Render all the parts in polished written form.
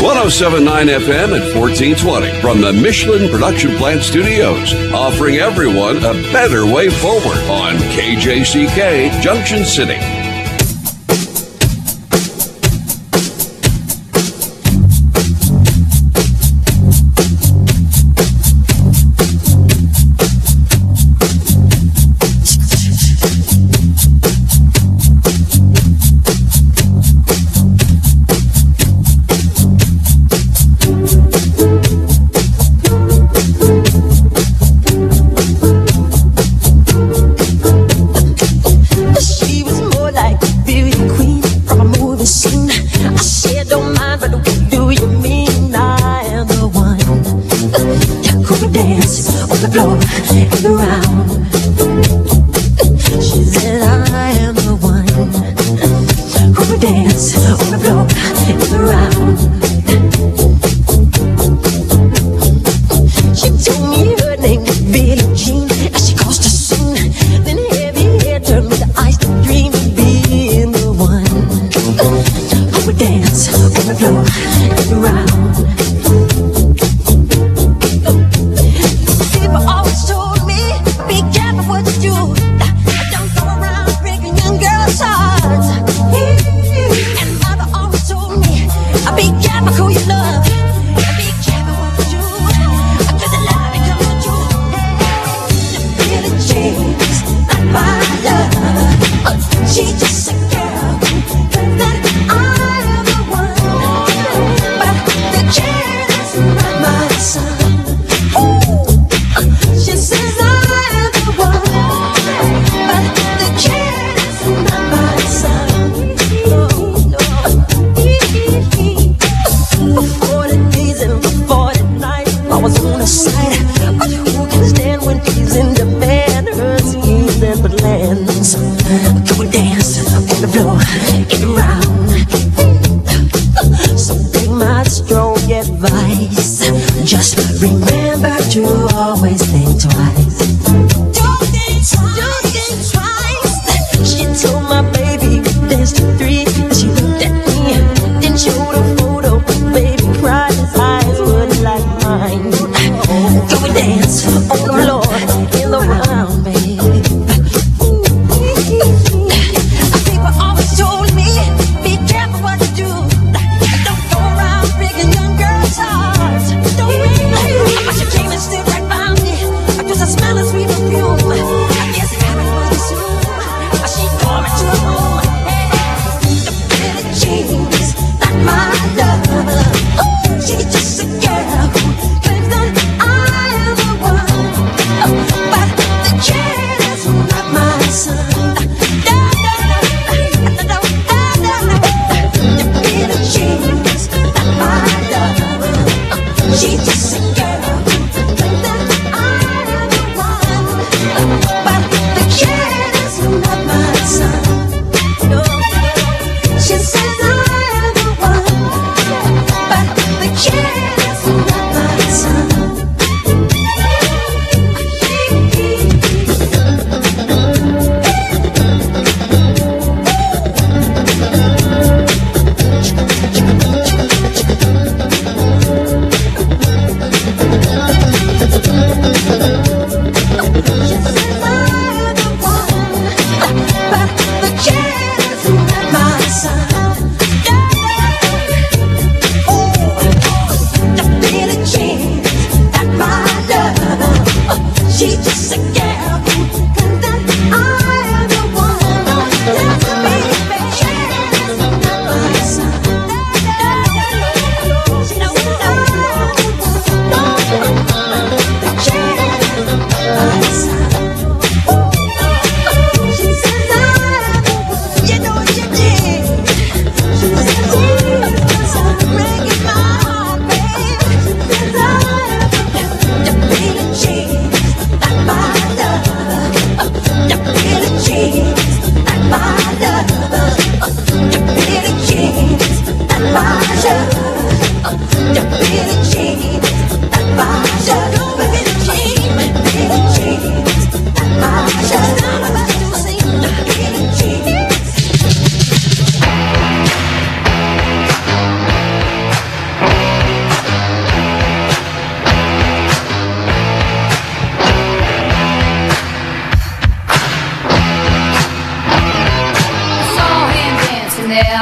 1079 FM and 1420 from the Michelin Production Plant Studios, offering everyone a better way forward on KJCK Junction City.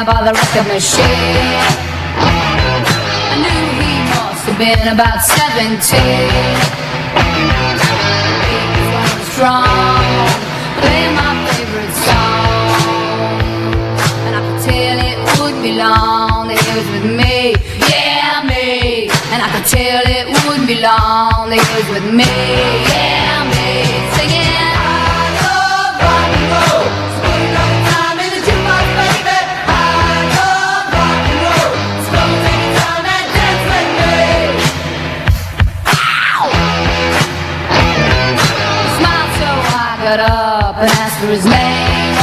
there by the record machine. I knew he must have been about 17. He was strong, playing my favorite song, and I could tell it wouldn't be long that he was with me, yeah, me. And I could tell it wouldn't be long that he was with me, yeah, me. Singing, I love rock and roll. Spend all the time in the jukebox, baby. I love rock and roll. So take your time and dance with me. Ow! He smiled so I got up and asked for his name.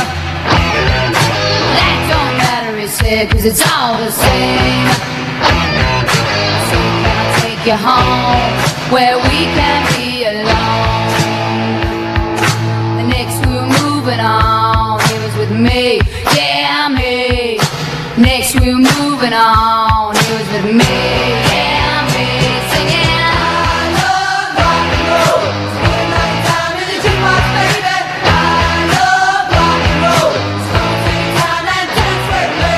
That don't matter, he said, 'cause it's all the same. So can I take you home where we can be alone? The next we were moving on, he was with me, yeah, me. Next we were moving on, he was with me, yeah, me. Singing, I love rock and roll. Spend all the time in the jukebox, baby. I love rock and roll. So take your time and dance with me.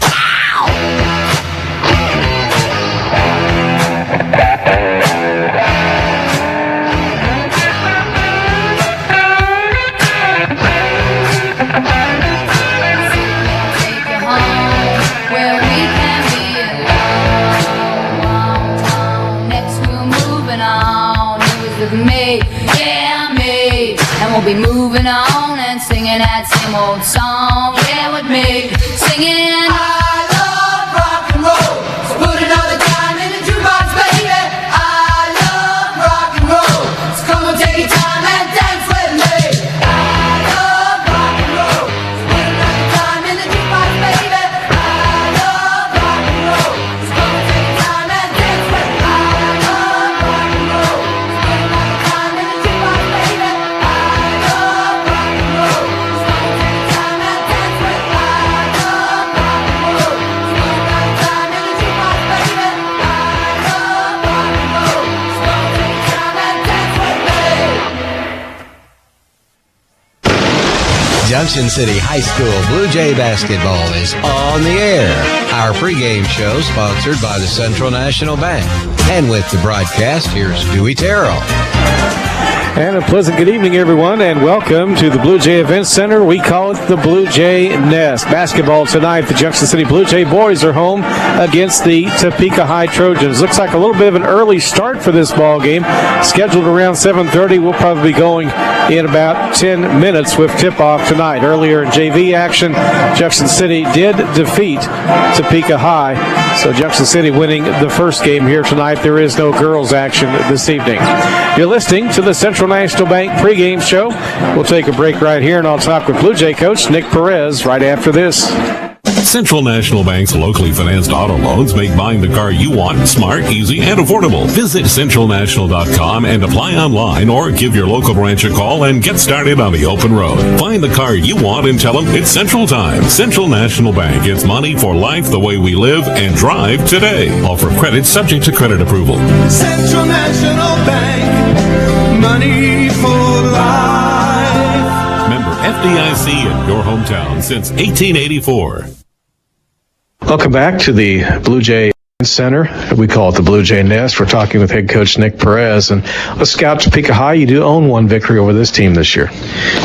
Ow! Take you home where we can be alone. Next we're moving on. He was with me, yeah, me. And we'll be moving on and singing that same old song, yeah, with me. Singing, I love rock and roll. So put another time in the jukebox, baby. I love rock and roll. So come on, take your time and dance with me. I love rock and roll. So put another time in the jukebox, baby. I love rock and roll. So come on, take your time and dance with me. I love rock and roll. So put another time in the jukebox, baby. I love rock and roll. So come on, take your time and dance with me. I love rock and roll. So put another time in the jukebox, baby. I love rock and roll. So come on, take your time and dance with me. Junction City High School Blue Jay basketball is on the air. Our pregame show sponsored by the Central National Bank. And with the broadcast, here's Dewey Terrell. And a pleasant good evening, everyone, and welcome to the Blue Jay Event Center. We call it the Blue Jay Nest. Basketball tonight, the Junction City Blue Jay boys are home against the Topeka High Trojans. Looks like a little bit of an early start for this ball game. Scheduled around 7:30. We'll probably be going in about 10 minutes with tip-off tonight. Earlier in JV action, Junction City did defeat Topeka High. So Junction City winning the first game here tonight. There is no girls action this evening. You're listening to the Central National Bank pregame show. We'll take a break right here, and I'll talk with Blue Jay coach Nick Perez right after this. Central National Bank's locally financed auto loans make buying the car you want smart, easy, and affordable. Visit centralnational.com and apply online, or give your local branch a call and get started on the open road. Find the car you want and tell them it's Central time. Central National Bank. It's money for life the way we live and drive today. Offer credit subject to credit approval. Central National Bank, money for life. Member FDIC in your hometown since 1884. Welcome back to the Blue Jay Center. We call it the Blue Jay Nest. We're talking with head coach Nick Perez. And let's scout Topeka High. You do own one victory over this team this year.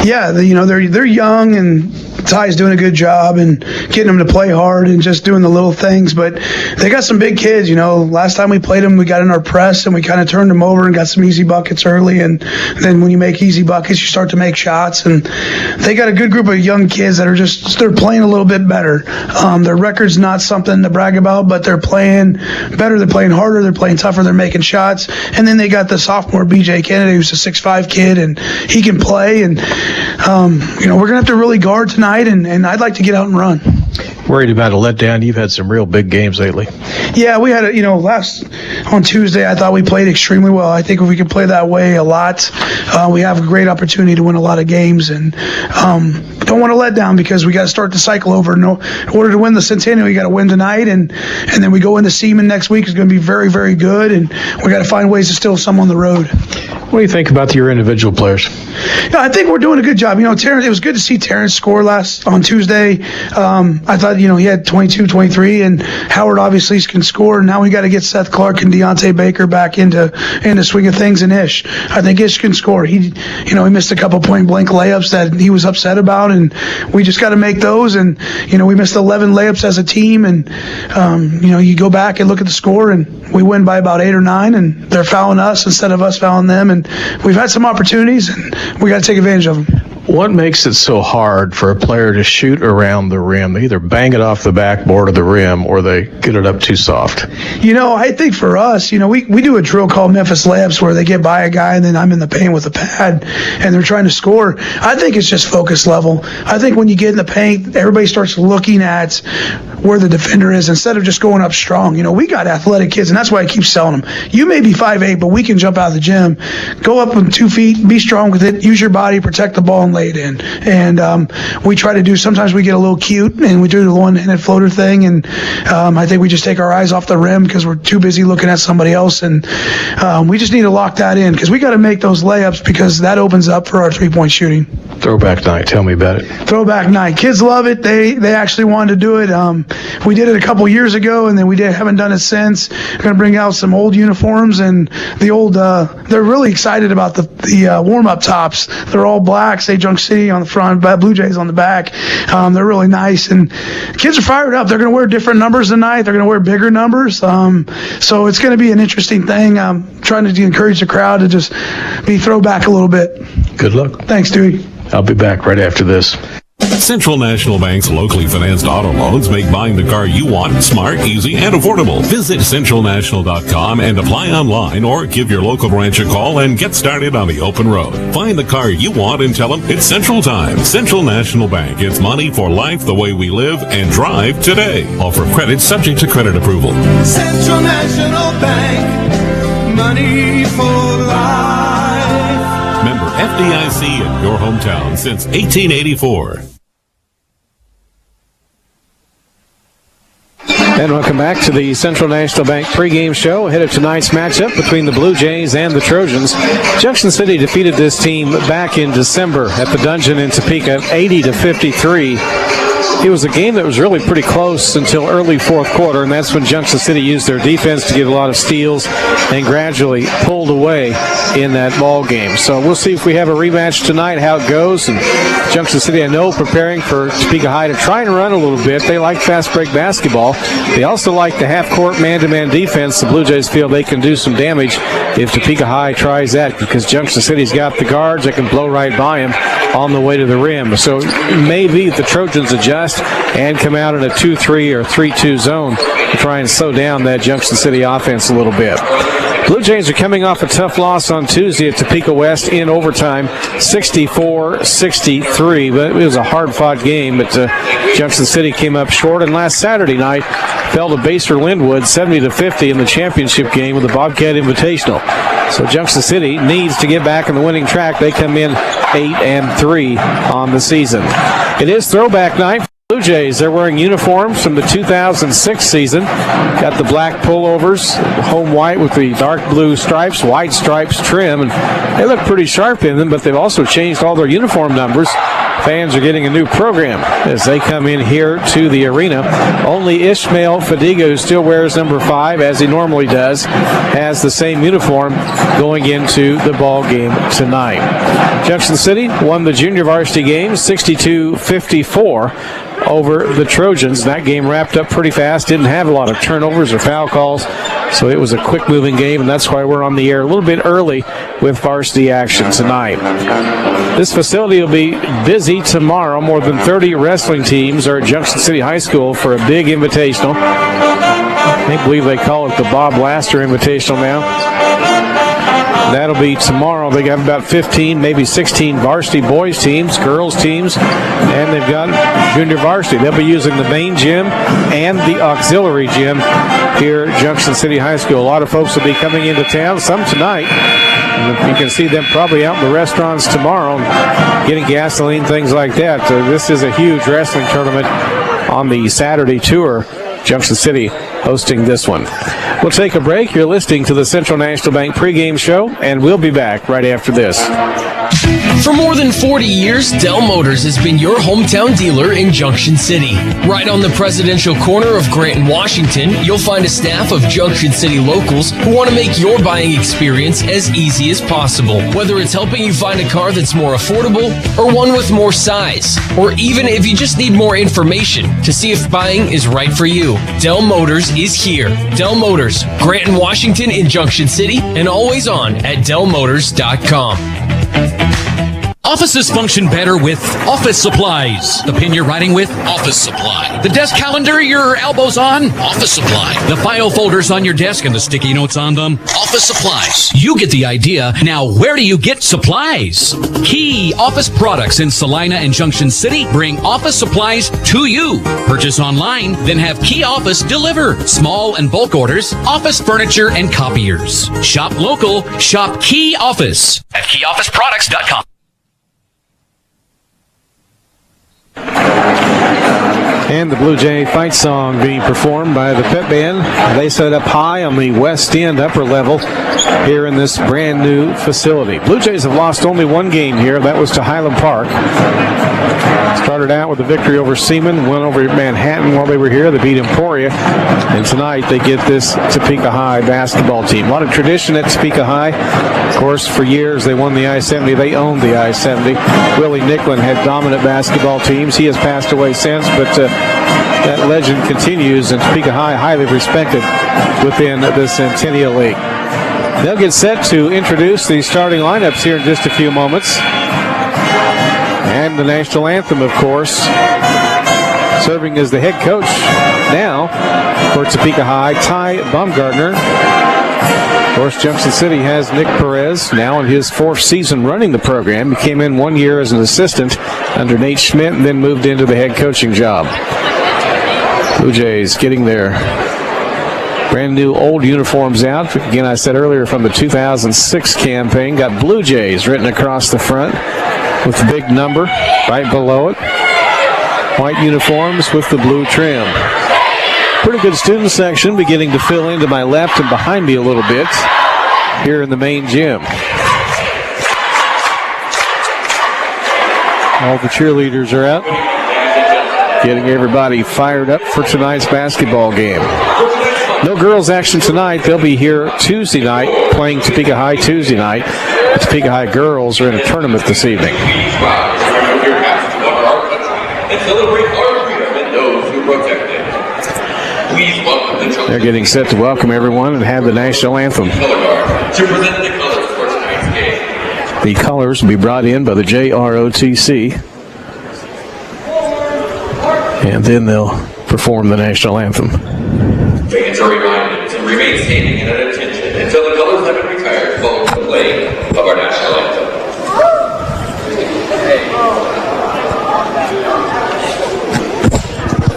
Yeah, they're young, and Ty's doing a good job and getting them to play hard and just doing the little things. But they got some big kids. Last time we played them, we got in our press and we kind of turned them over and got some easy buckets early. And then when you make easy buckets, you start to make shots. And they got a good group of young kids that are they're playing a little bit better. Their record's not something to brag about, but they're playing better. They're playing harder. They're playing tougher. They're making shots. And then they got the sophomore BJ Kennedy, who's a 6'5" kid, and he can play. And we're gonna have to really guard tonight. And I'd like to get out and run. Worried about a letdown? You've had some real big games lately. Yeah, we had on Tuesday, I thought we played extremely well. I think if we can play that way a lot, we have a great opportunity to win a lot of games. And don't want to let down, because we got to start the cycle over. In order to win the Centennial, you got to win tonight, and then we go into Seaman next week. Is going to be very, very good, and we got to find ways to steal some on the road. What do you think about your individual players? Yeah, I think we're doing a good job. Terrence, it was good to see Terrence score on Tuesday. I thought, he had 22, 23, and Howard obviously can score. Now we got to get Seth Clark and Deontay Baker back into swing of things, and Ish. I think Ish can score. He missed a couple point-blank layups that he was upset about, and we just got to make those. And, we missed 11 layups as a team, and, you go back and look at the score, and we win by about 8 or 9, and they're fouling us instead of us fouling them. And we've had some opportunities, and we got to take advantage of them. What makes it so hard for a player to shoot around the rim? They either bang it off the backboard of the rim or they get it up too soft. I think for us, we do a drill called Memphis layups where they get by a guy and then I'm in the paint with a pad and they're trying to score. I think it's just focus level. I think when you get in the paint, everybody starts looking at where the defender is instead of just going up strong. We got athletic kids, and that's why I keep selling them. You may be 5'8", but we can jump out of the gym, go up on 2 feet, be strong with it, use your body, protect the ball, and lay it in. And we try to do, sometimes we get a little cute and we do the one-handed floater thing, and I think we just take our eyes off the rim because we're too busy looking at somebody else, and we just need to lock that in because we got to make those layups because that opens up for our three-point shooting. Throwback night, tell me about it. Throwback night, kids love it. They actually wanted to do it. We did it a couple years ago, and then haven't done it since. We're going to bring out some old uniforms, and the old they're really excited about the warm-up tops. They're all black, say Junction City on the front, Blue Jays on the back. They're really nice, and kids are fired up. They're going to wear different numbers tonight. They're going to wear bigger numbers. So it's going to be an interesting thing. I'm trying to encourage the crowd to just be throwback a little bit. Good luck. Thanks, Dewey. I'll be back right after this. Central National Bank's locally financed auto loans make buying the car you want smart, easy, and affordable. Visit centralnational.com and apply online, or give your local branch a call and get started on the open road. Find the car you want and tell them it's Central time. Central National Bank. It's money for life the way we live and drive today. Offer credit subject to credit approval. Central National Bank, money for life. Member FDIC in your hometown since 1884. And welcome back to the Central National Bank pregame show ahead of tonight's matchup between the Blue Jays and the Trojans. Junction City defeated this team back in December at the Dungeon in Topeka, 80-53. It was a game that was really pretty close until early fourth quarter, and that's when Junction City used their defense to get a lot of steals and gradually pulled away in that ball game. So we'll see if we have a rematch tonight, how it goes. And Junction City, I know, preparing for Topeka High to try and run a little bit. They like fast break basketball. They also like the half-court man-to-man defense. The Blue Jays feel they can do some damage if Topeka High tries that because Junction City's got the guards that can blow right by them on the way to the rim. So maybe the Trojans adjust and come out in a 2-3 or 3-2 zone to try and slow down that Junction City offense a little bit. Blue Jays are coming off a tough loss on Tuesday at Topeka West in overtime, 64-63. But it was a hard-fought game, but Junction City came up short. And last Saturday night, fell to Baser Linwood 70-50 in the championship game with the Bobcat Invitational. So Junction City needs to get back on the winning track. They come in 8-3 on the season. It is throwback night. Blue Jays, they're wearing uniforms from the 2006 season. Got the black pullovers, home white with the dark blue stripes, white stripes trim, and they look pretty sharp in them, but they've also changed all their uniform numbers. Fans are getting a new program as they come in here to the arena. Only Ishmael Fadiga, who still wears number 5 as he normally does, has the same uniform going into the ball game tonight. Junction City won the junior varsity game 62-54 over the Trojans. That game wrapped up pretty fast. Didn't have a lot of turnovers or foul calls, so it was a quick-moving game, and that's why we're on the air a little bit early with varsity action tonight. This facility will be busy tomorrow. More than 30 wrestling teams are at Junction City High School for a big invitational. I believe they call it the Bob Laster Invitational now. That'll be tomorrow. They have about 15, maybe 16 varsity boys teams, girls teams, and they've got junior varsity. They'll be using the main gym and the auxiliary gym here at Junction City High School. A lot of folks will be coming into town, some tonight. And you can see them probably out in the restaurants tomorrow getting gasoline, things like that. So this is a huge wrestling tournament on the Saturday tour. Junction City hosting this one. We'll take a break. You're listening to the Central National Bank pregame show, and we'll be back right after this. For more than 40 years, Dell Motors has been your hometown dealer in Junction City. Right on the presidential corner of Grant and Washington, you'll find a staff of Junction City locals who want to make your buying experience as easy as possible. Whether it's helping you find a car that's more affordable or one with more size, or even if you just need more information to see if buying is right for you, Dell Motors is here. Dell Motors, Grant and Washington in Junction City, and always on at DellMotors.com. Offices function better with office supplies. The pen you're writing with? Office Supply. The desk calendar your elbows on? Office Supply. The file folders on your desk and the sticky notes on them? Office Supplies. You get the idea. Now, where do you get supplies? Key Office Products in Salina and Junction City bring office supplies to you. Purchase online, then have Key Office deliver. Small and bulk orders, office furniture, and copiers. Shop local. Shop Key Office at keyofficeproducts.com. And the Blue Jay fight song being performed by the pep band. They set up high on the west end upper level here in this brand new facility. Blue Jays have lost only one game here. That was to Highland Park. Started out with a victory over Seaman, went over Manhattan while they were here. They beat Emporia. And tonight they get this Topeka High basketball team. A lot of tradition at Topeka High. Of course, for years they won the I-70. They owned the I-70. Willie Nicklin had dominant basketball teams. He has passed away since, but that legend continues, and Topeka High highly respected within the Centennial League. They'll get set to introduce the starting lineups here in just a few moments. And the national anthem, of course, serving as the head coach now for Topeka High, Ty Baumgartner. Of course, Junction City has Nick Perez, now in his fourth season running the program. He came in 1 year as an assistant under Nate Schmidt and then moved into the head coaching job. Blue Jays getting their brand new old uniforms out. Again, I said earlier, from the 2006 campaign, got Blue Jays written across the front with the big number right below it. White uniforms with the blue trim. Pretty good student section beginning to fill into my left and behind me a little bit here in the main gym. All the cheerleaders are out, getting everybody fired up for tonight's basketball game. No girls action tonight. They'll be here Tuesday night, playing Topeka High Tuesday night. The Topeka High girls are in a tournament this evening. They're getting set to welcome everyone and have the national anthem. The colors will be brought in by the JROTC, and then they'll perform the national anthem. Fans are reminded to remain standing and at attention until the colors have been retired following the playing of our national anthem.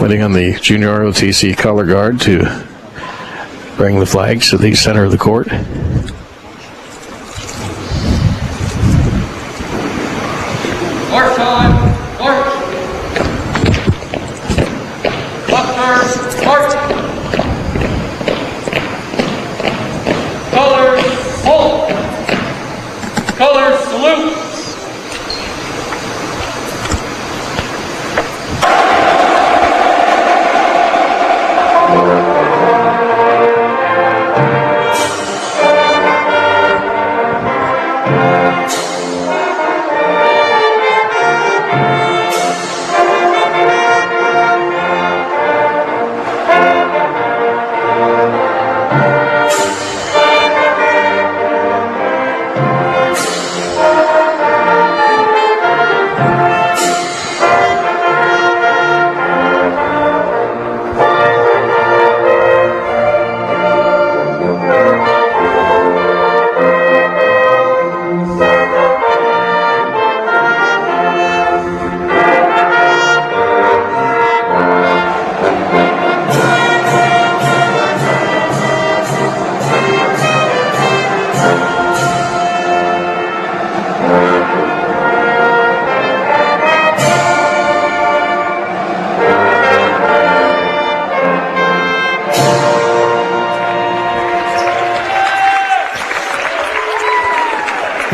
Waiting on the junior ROTC color guard to bring the flags to the center of the court. March time, march. Buckner, march. Colors, hold. Colors, salute.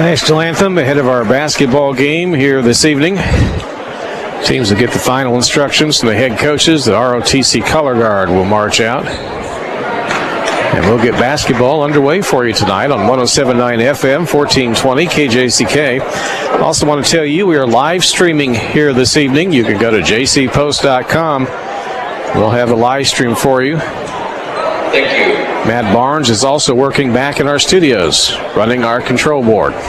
National anthem ahead of our basketball game here this evening. Teams that get the final instructions from the head coaches, the ROTC color guard will march out. And we'll get basketball underway for you tonight on 107.9 FM, 1420 KJCK. Also want to tell you we are live streaming here this evening. You can go to jcpost.com. We'll have a live stream for you. Thank you. Matt Barnes is also working back in our studios, running our control board. And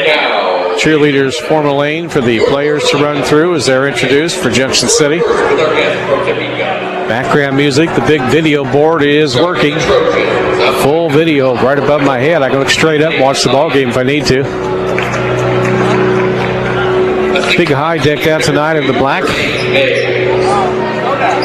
now, Cheerleaders form a lane for the players to run through as they're introduced for Junction City. with our guest from Topeka. Background music, the big video board is working. Trojans. Full video right above my head. I can look straight up and watch the ball game if I need to. Topeka High decked out tonight in the black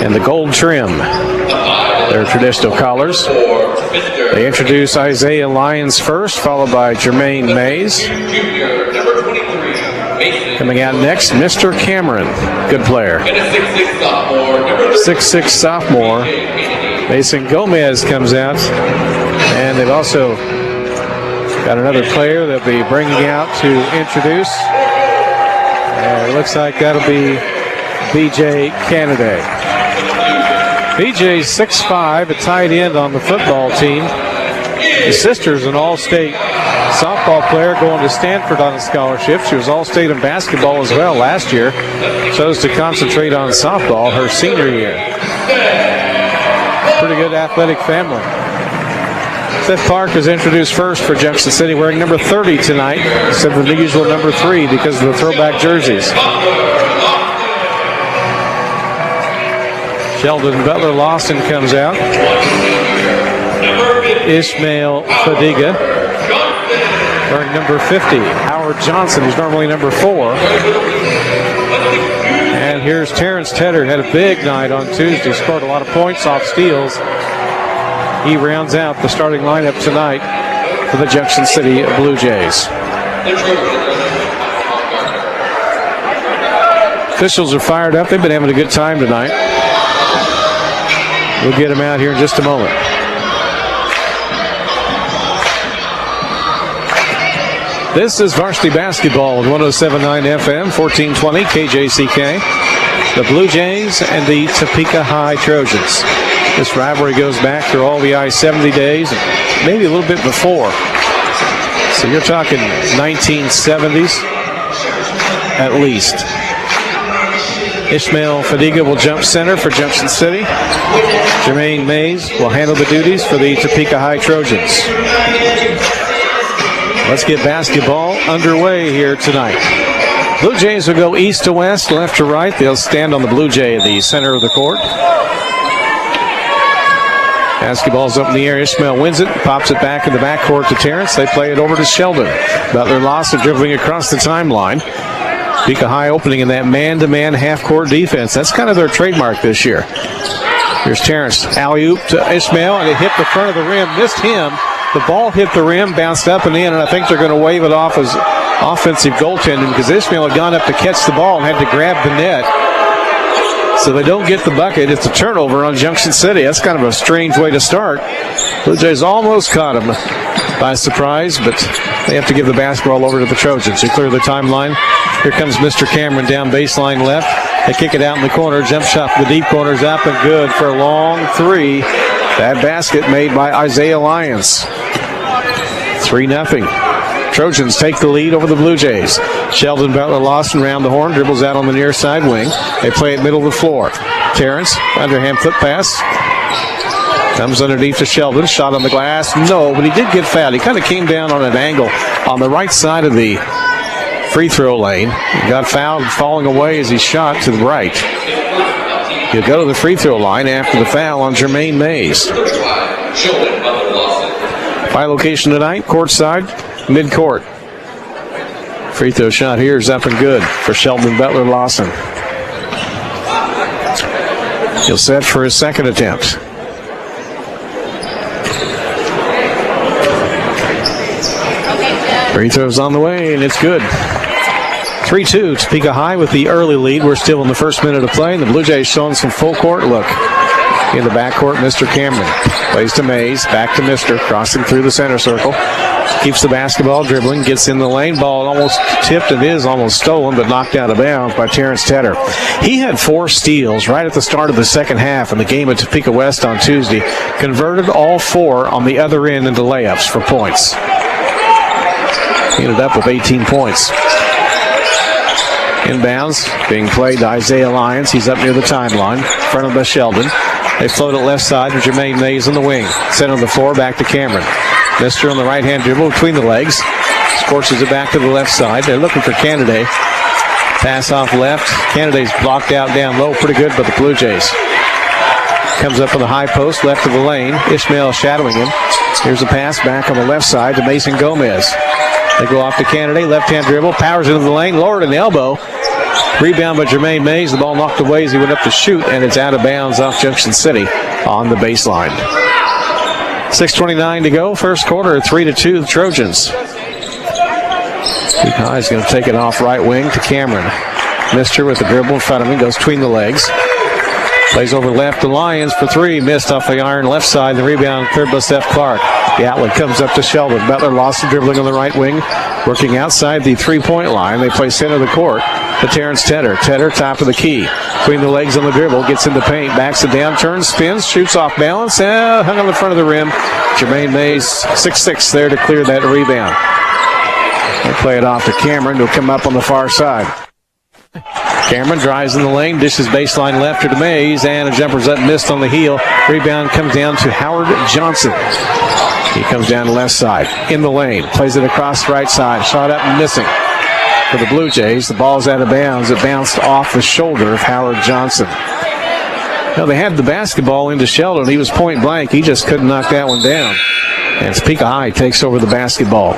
and the gold trim. Their traditional colors. They introduce Isaiah Lyons first, followed by Jermaine Mays. Junior, number 23, Mason. Coming out next, Mr. Cameron. Good player. And a 6'6" sophomore, number 6'6" sophomore. Mason Gomez comes out. And they've also got another player they'll be bringing out to introduce. It looks like that'll be BJ Kennedy. BJ's 6'5", a tight end on the football team. His sister's an all-state softball player going to Stanford on a scholarship. She was all-state in basketball as well last year. Chose to concentrate on softball her senior year. Pretty good athletic family. Seth Park is introduced first for Junction City, wearing number 30 tonight instead of the usual number 3 because of the throwback jerseys. Sheldon Butler Lawson comes out. Ishmael Fadiga wearing number 50. Howard Johnson, who's normally number 4. And here's Terrence Tedder, had a big night on Tuesday, scored a lot of points off steals. He rounds out the starting lineup tonight for the Junction City Blue Jays. Officials are fired up. They've been having a good time tonight. We'll get them out here in just a moment. This is varsity basketball with 107.9 FM, 1420 KJCK. The Blue Jays and the Topeka High Trojans. This rivalry goes back through all the I-70 days, maybe a little bit before. So you're talking 1970s at least. Ishmael Fadiga will jump center for Junction City. Jermaine Mays will handle the duties for the Topeka High Trojans. Let's get basketball underway here tonight. Blue Jays will go east to west, left to right. They'll stand on the Blue Jay at the center of the court. Basketball's up in the air. Ishmael wins it, pops it back in the backcourt to Terrence. They play it over to Sheldon. Butler Lawson dribbling across the timeline. Topeka High opening in that man-to-man half-court defense. That's kind of their trademark this year. Here's Terrence. Alley-oop to Ishmael, and it hit the front of the rim. Missed him. The ball hit the rim, bounced up and in, and I think they're going to wave it off as offensive goaltending because Ishmael had gone up to catch the ball and had to grab the net. So they don't get the bucket. It's a turnover on Junction City. That's kind of a strange way to start. Blue Jays almost caught him by surprise, but they have to give the basketball over to the Trojans. They clear the timeline. Here comes Mr. Cameron down baseline left. They kick it out in the corner. Jump shot from the deep corner's up and good for a long 3. That basket made by Isaiah Lyons. 3-0. Trojans take the lead over the Blue Jays. Sheldon Butler Lawson round the horn, dribbles out on the near side wing. They play it middle of the floor. Terrence, underhand foot pass. Comes underneath to Sheldon. Shot on the glass. No, but he did get fouled. He kind of came down on an angle on the right side of the free throw lane. He got fouled falling away as he shot to the right. He'll go to the free throw line after the foul on Jermaine Mays. By location tonight, courtside, mid-court. Free throw shot here is up and good for Sheldon Butler Lawson. He'll set for his second attempt. Free throw's on the way, and it's good. 3-2, Topeka High with the early lead. We're still in the first minute of play, and the Blue Jays showing some full court look. In the backcourt, Mr. Cameron plays to Mays, back to Mr. crossing through the center circle. Keeps the basketball, dribbling, gets in the lane. Ball almost tipped and is almost stolen, but knocked out of bounds by Terrence Tedder. He had 4 steals right at the start of the second half in the game at Topeka West on Tuesday. Converted all 4 on the other end into layups for points. He ended up with 18 points. Inbounds, being played to Isaiah Lyons. He's up near the timeline, in front of the Sheldon. They float it left side to Jermaine Mays on the wing. Center on the floor, back to Cameron. Mister on the right-hand dribble between the legs. Scorches it back to the left side. They're looking for Canada. Pass off left. Canada's blocked out down low. Pretty good by the Blue Jays. Comes up on the high post, left of the lane. Ishmael shadowing him. Here's a pass back on the left side to Mason Gomez. They go off to Canada. Left-hand dribble. Powers into the lane. Lowered in the elbow. Rebound by Jermaine Mays. The ball knocked away as he went up to shoot, and it's out of bounds off Junction City on the baseline. 6:29 to go. First quarter, 3-2, the Trojans. Topeka High is going to take it off right wing to Cameron. Mister with the dribble in front of him. Goes between the legs. Plays over left to Lyons for 3. Missed off the iron left side. The rebound cleared by Steph Clark. The outlet comes up to Sheldon. Butler lost the dribbling on the right wing. Working outside the three-point line. They play center of the court to Terrence Tedder. Tedder, top of the key. Between the legs on the dribble. Gets into paint. Backs it down. Turns, spins. Shoots off balance. Hung on the front of the rim. Jermaine Mays, 6'6", there to clear that rebound. They play it off to Cameron. Who'll come up on the far side. Cameron drives in the lane, dishes baseline left to Mays, and a jumper's up, missed on the heel. Rebound comes down to Howard Johnson. He comes down the left side, in the lane, plays it across the right side, shot up and missing. For the Blue Jays, the ball's out of bounds. It bounced off the shoulder of Howard Johnson. Now they had the basketball into Sheldon. He was point blank. He just couldn't knock that one down. And Topeka High takes over the basketball.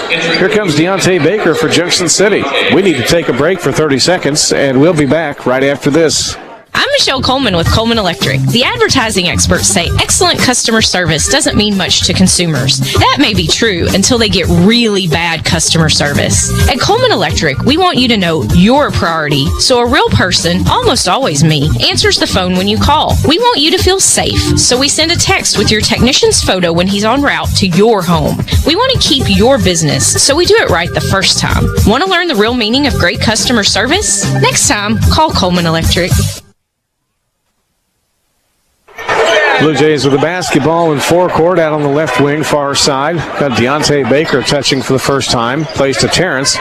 Here comes Deontay Baker for Junction City. We need to take a break for 30 seconds, and we'll be back right after this. I'm Michelle Coleman with Coleman Electric. The advertising experts say excellent customer service doesn't mean much to consumers. That may be true until they get really bad customer service. At Coleman Electric, we want you to know you're a priority, so a real person, almost always me, answers the phone when you call. We want you to feel safe, so we send a text with your technician's photo when he's en route to your home. We want to keep your business, so we do it right the first time. Want to learn the real meaning of great customer service? Next time, call Coleman Electric. Blue Jays with the basketball in forecourt out on the left wing, far side. Got Deontay Baker touching for the first time. Plays to Terrence.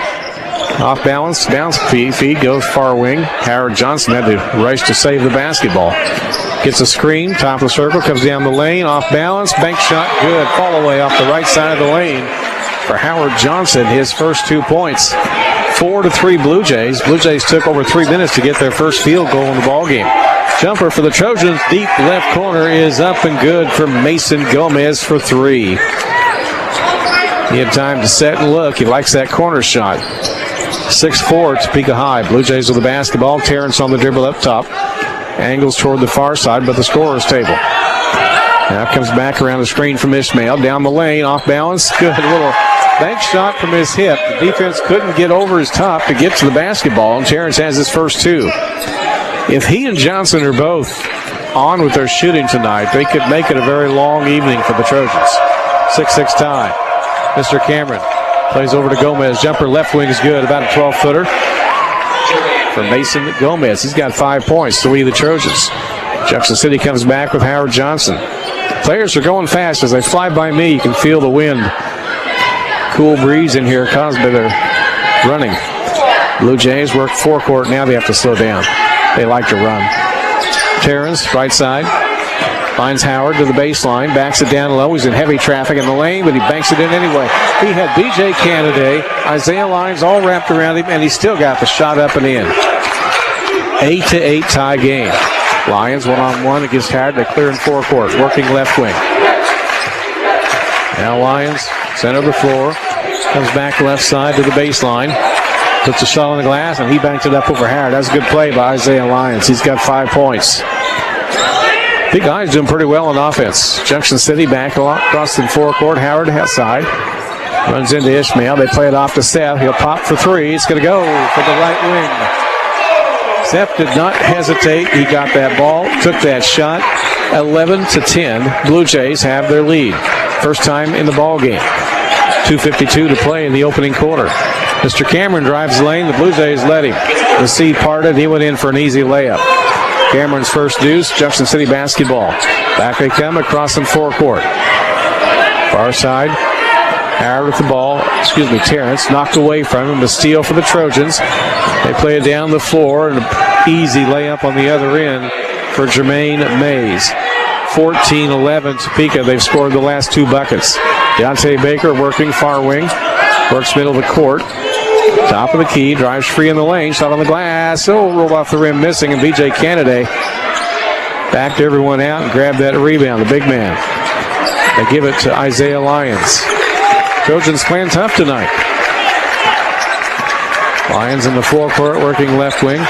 Off balance, bounce feed, goes far wing. Howard Johnson had to rush to save the basketball. Gets a screen, top of the circle, comes down the lane, off balance, bank shot, good. Fall away off the right side of the lane for Howard Johnson, his first 2 points. 4-3 Blue Jays. Blue Jays took over 3 minutes to get their first field goal in the ballgame. Jumper for the Trojans, deep left corner, is up and good for Mason Gomez for 3. He had time to set and look. He likes that corner shot. 6-4 Topeka High. Blue Jays with the basketball. Terrence on the dribble up top. Angles toward the far side, but the scorer's table. Now comes back around the screen from Ishmael. Down the lane, off balance. Good little bank shot from his hip. The defense couldn't get over his top to get to the basketball, and Terrence has his first 2. If he and Johnson are both on with their shooting tonight, they could make it a very long evening for the Trojans. 6-6 tie. Mr. Cameron plays over to Gomez. Jumper left wing is good. About a 12-footer for Mason Gomez. He's got 5 points to lead the Trojans. Junction City comes back with Howard Johnson. Players are going fast. As they fly by me, you can feel the wind. Cool breeze in here caused by their running. Blue Jays work forecourt. Now they have to slow down. They like to run. Terrence, right side, finds Howard to the baseline, backs it down low. He's in heavy traffic in the lane, but he banks it in anyway. He had B.J. Canada, Isaiah Lyons all wrapped around him, and he still got the shot up and in. 8-8 tie game. Lyons one-on-one against Howard. They clear in forecourt, working left wing. Now Lyons, center of the floor, comes back left side to the baseline. Puts a shot on the glass, and he banked it up over Howard. That's a good play by Isaiah Lyons. He's got 5 points. Big Guy's doing pretty well on offense. Junction City back across the forecourt. Howard outside. Runs into Ishmael. They play it off to Seth. He'll pop for 3. It's going to go for the right wing. Seth did not hesitate. He got that ball, took that shot, 11-10. Blue Jays have their lead. First time in the ball game. 2:52 to play in the opening quarter. Mr. Cameron drives the lane. The Blue Jays let him. The sea parted. He went in for an easy layup. Cameron's first deuce, Junction City basketball. Back they come across in forecourt. Far side. Howard with the ball. Terrence knocked away from him. The steal for the Trojans. They play it down the floor. And an easy layup on the other end for Jermaine Mays. 14-11 Topeka. They've scored the last 2 buckets. Deontay Baker working far wing. Works middle of the court. Top of the key. Drives free in the lane. Shot on the glass. Rolled off the rim missing. And B.J. Kennedy backed everyone out and grabbed that rebound. The big man. They give it to Isaiah Lyons. Trojans playing tough tonight. Lyons in the forecourt working left wing.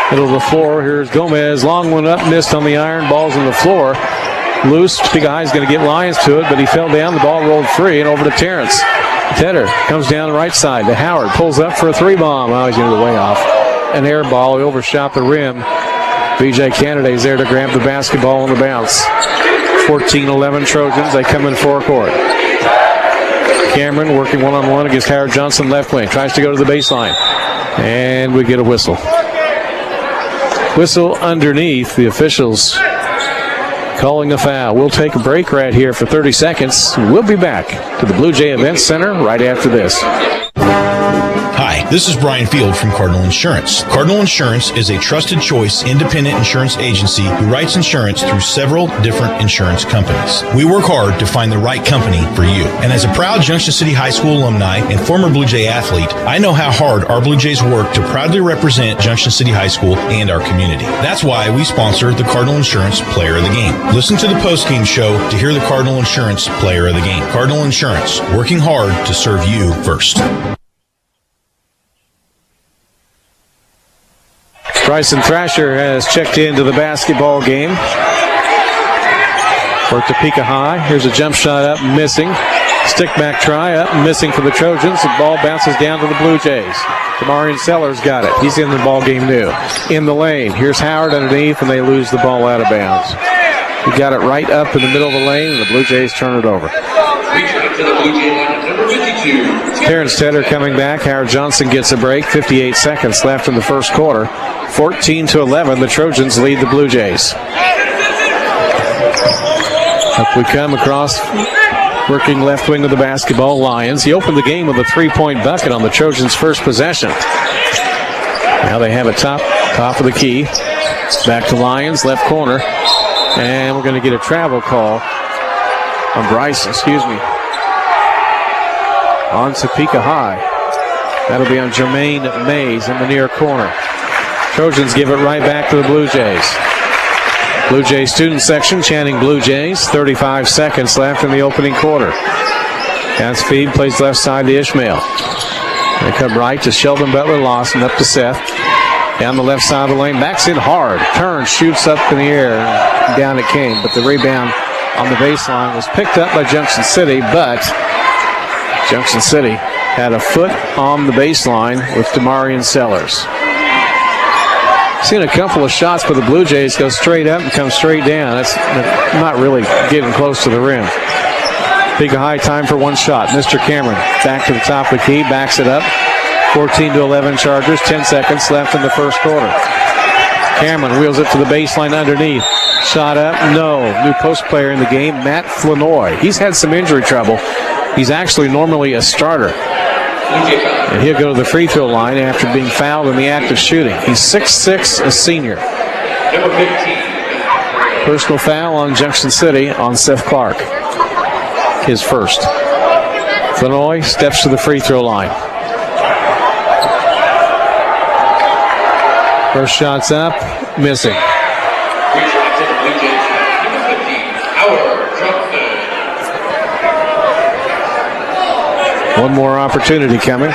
Middle of the floor. Here's Gomez. Long one up. Missed on the iron. Ball's on the floor. Loose. Topeka High is going to get Lyons to it, but he fell down. The ball rolled free and over to Terrence. Tedder comes down the right side to Howard. Pulls up for a 3-bomb. Oh, he's going to go way off. An air ball. He overshot the rim. B.J. Kennedy's there to grab the basketball on the bounce. 14-11 Trojans. They come in forecourt. Cameron working one-on-one against Howard Johnson, left wing. Tries to go to the baseline. And we get a whistle. Whistle underneath. The officials calling a foul. We'll take a break right here for 30 seconds. We'll be back to the Blue Jay Events Center right after this. Hi, this is Brian Field from Cardinal Insurance. Cardinal Insurance is a trusted choice independent insurance agency who writes insurance through several different insurance companies. We work hard to find the right company for you. And as a proud Junction City High School alumni and former Blue Jay athlete, I know how hard our Blue Jays work to proudly represent Junction City High School and our community. That's why we sponsor the Cardinal Insurance Player of the Game. Listen to the postgame show to hear the Cardinal Insurance Player of the Game. Cardinal Insurance, working hard to serve you first. Bryson Thrasher has checked into the basketball game for Topeka High. Here's a jump shot up, missing. Stick back try up, missing for the Trojans. The ball bounces down to the Blue Jays. Demarion Sellers got it. He's in the ball game new. In the lane. Here's Howard underneath, and they lose the ball out of bounds. He got it right up in the middle of the lane, and the Blue Jays turn it over. To the Blue Jay line, number 52. Terrence Tedder coming back. Howard Johnson gets a break. 58 seconds left in the first quarter. 14-11, the Trojans lead the Blue Jays. Up we come across, working left wing of the basketball, Lyons. He opened the game with a 3-point bucket on the Trojans' first possession. Now they have it top of the key. Back to Lyons, left corner. And we're going to get a travel call on Bryce, on Topeka High. That'll be on Jermaine Mays in the near corner. Trojans give it right back to the Blue Jays. Blue Jays student section chanting Blue Jays. 35 seconds left in the opening quarter. That's Feed, plays left side to Ishmael. They come right to Sheldon Butler Lawson, up to Seth. Down the left side of the lane, backs in hard. Turns, shoots up in the air. Down it came, but the rebound on the baseline was picked up by Junction City, but Junction City had a foot on the baseline with Demarion Sellers. Seen a couple of shots for the Blue Jays go straight up and come straight down. That's not really getting close to the rim. Topeka High time for one shot. Mr. Cameron back to the top of the key, backs it up. 14-11 Chargers, 10 seconds left in the first quarter. Cameron wheels it to the baseline underneath. Shot up, no. New post player in the game, Matt Flanoy. He's had some injury trouble. He's actually normally a starter. And he'll go to the free throw line after being fouled in the act of shooting. He's 6'6", a senior. Number 15. Personal foul on Junction City on Seth Clark. His first. Flanoy steps to the free throw line. First shot's up, missing. One more opportunity coming.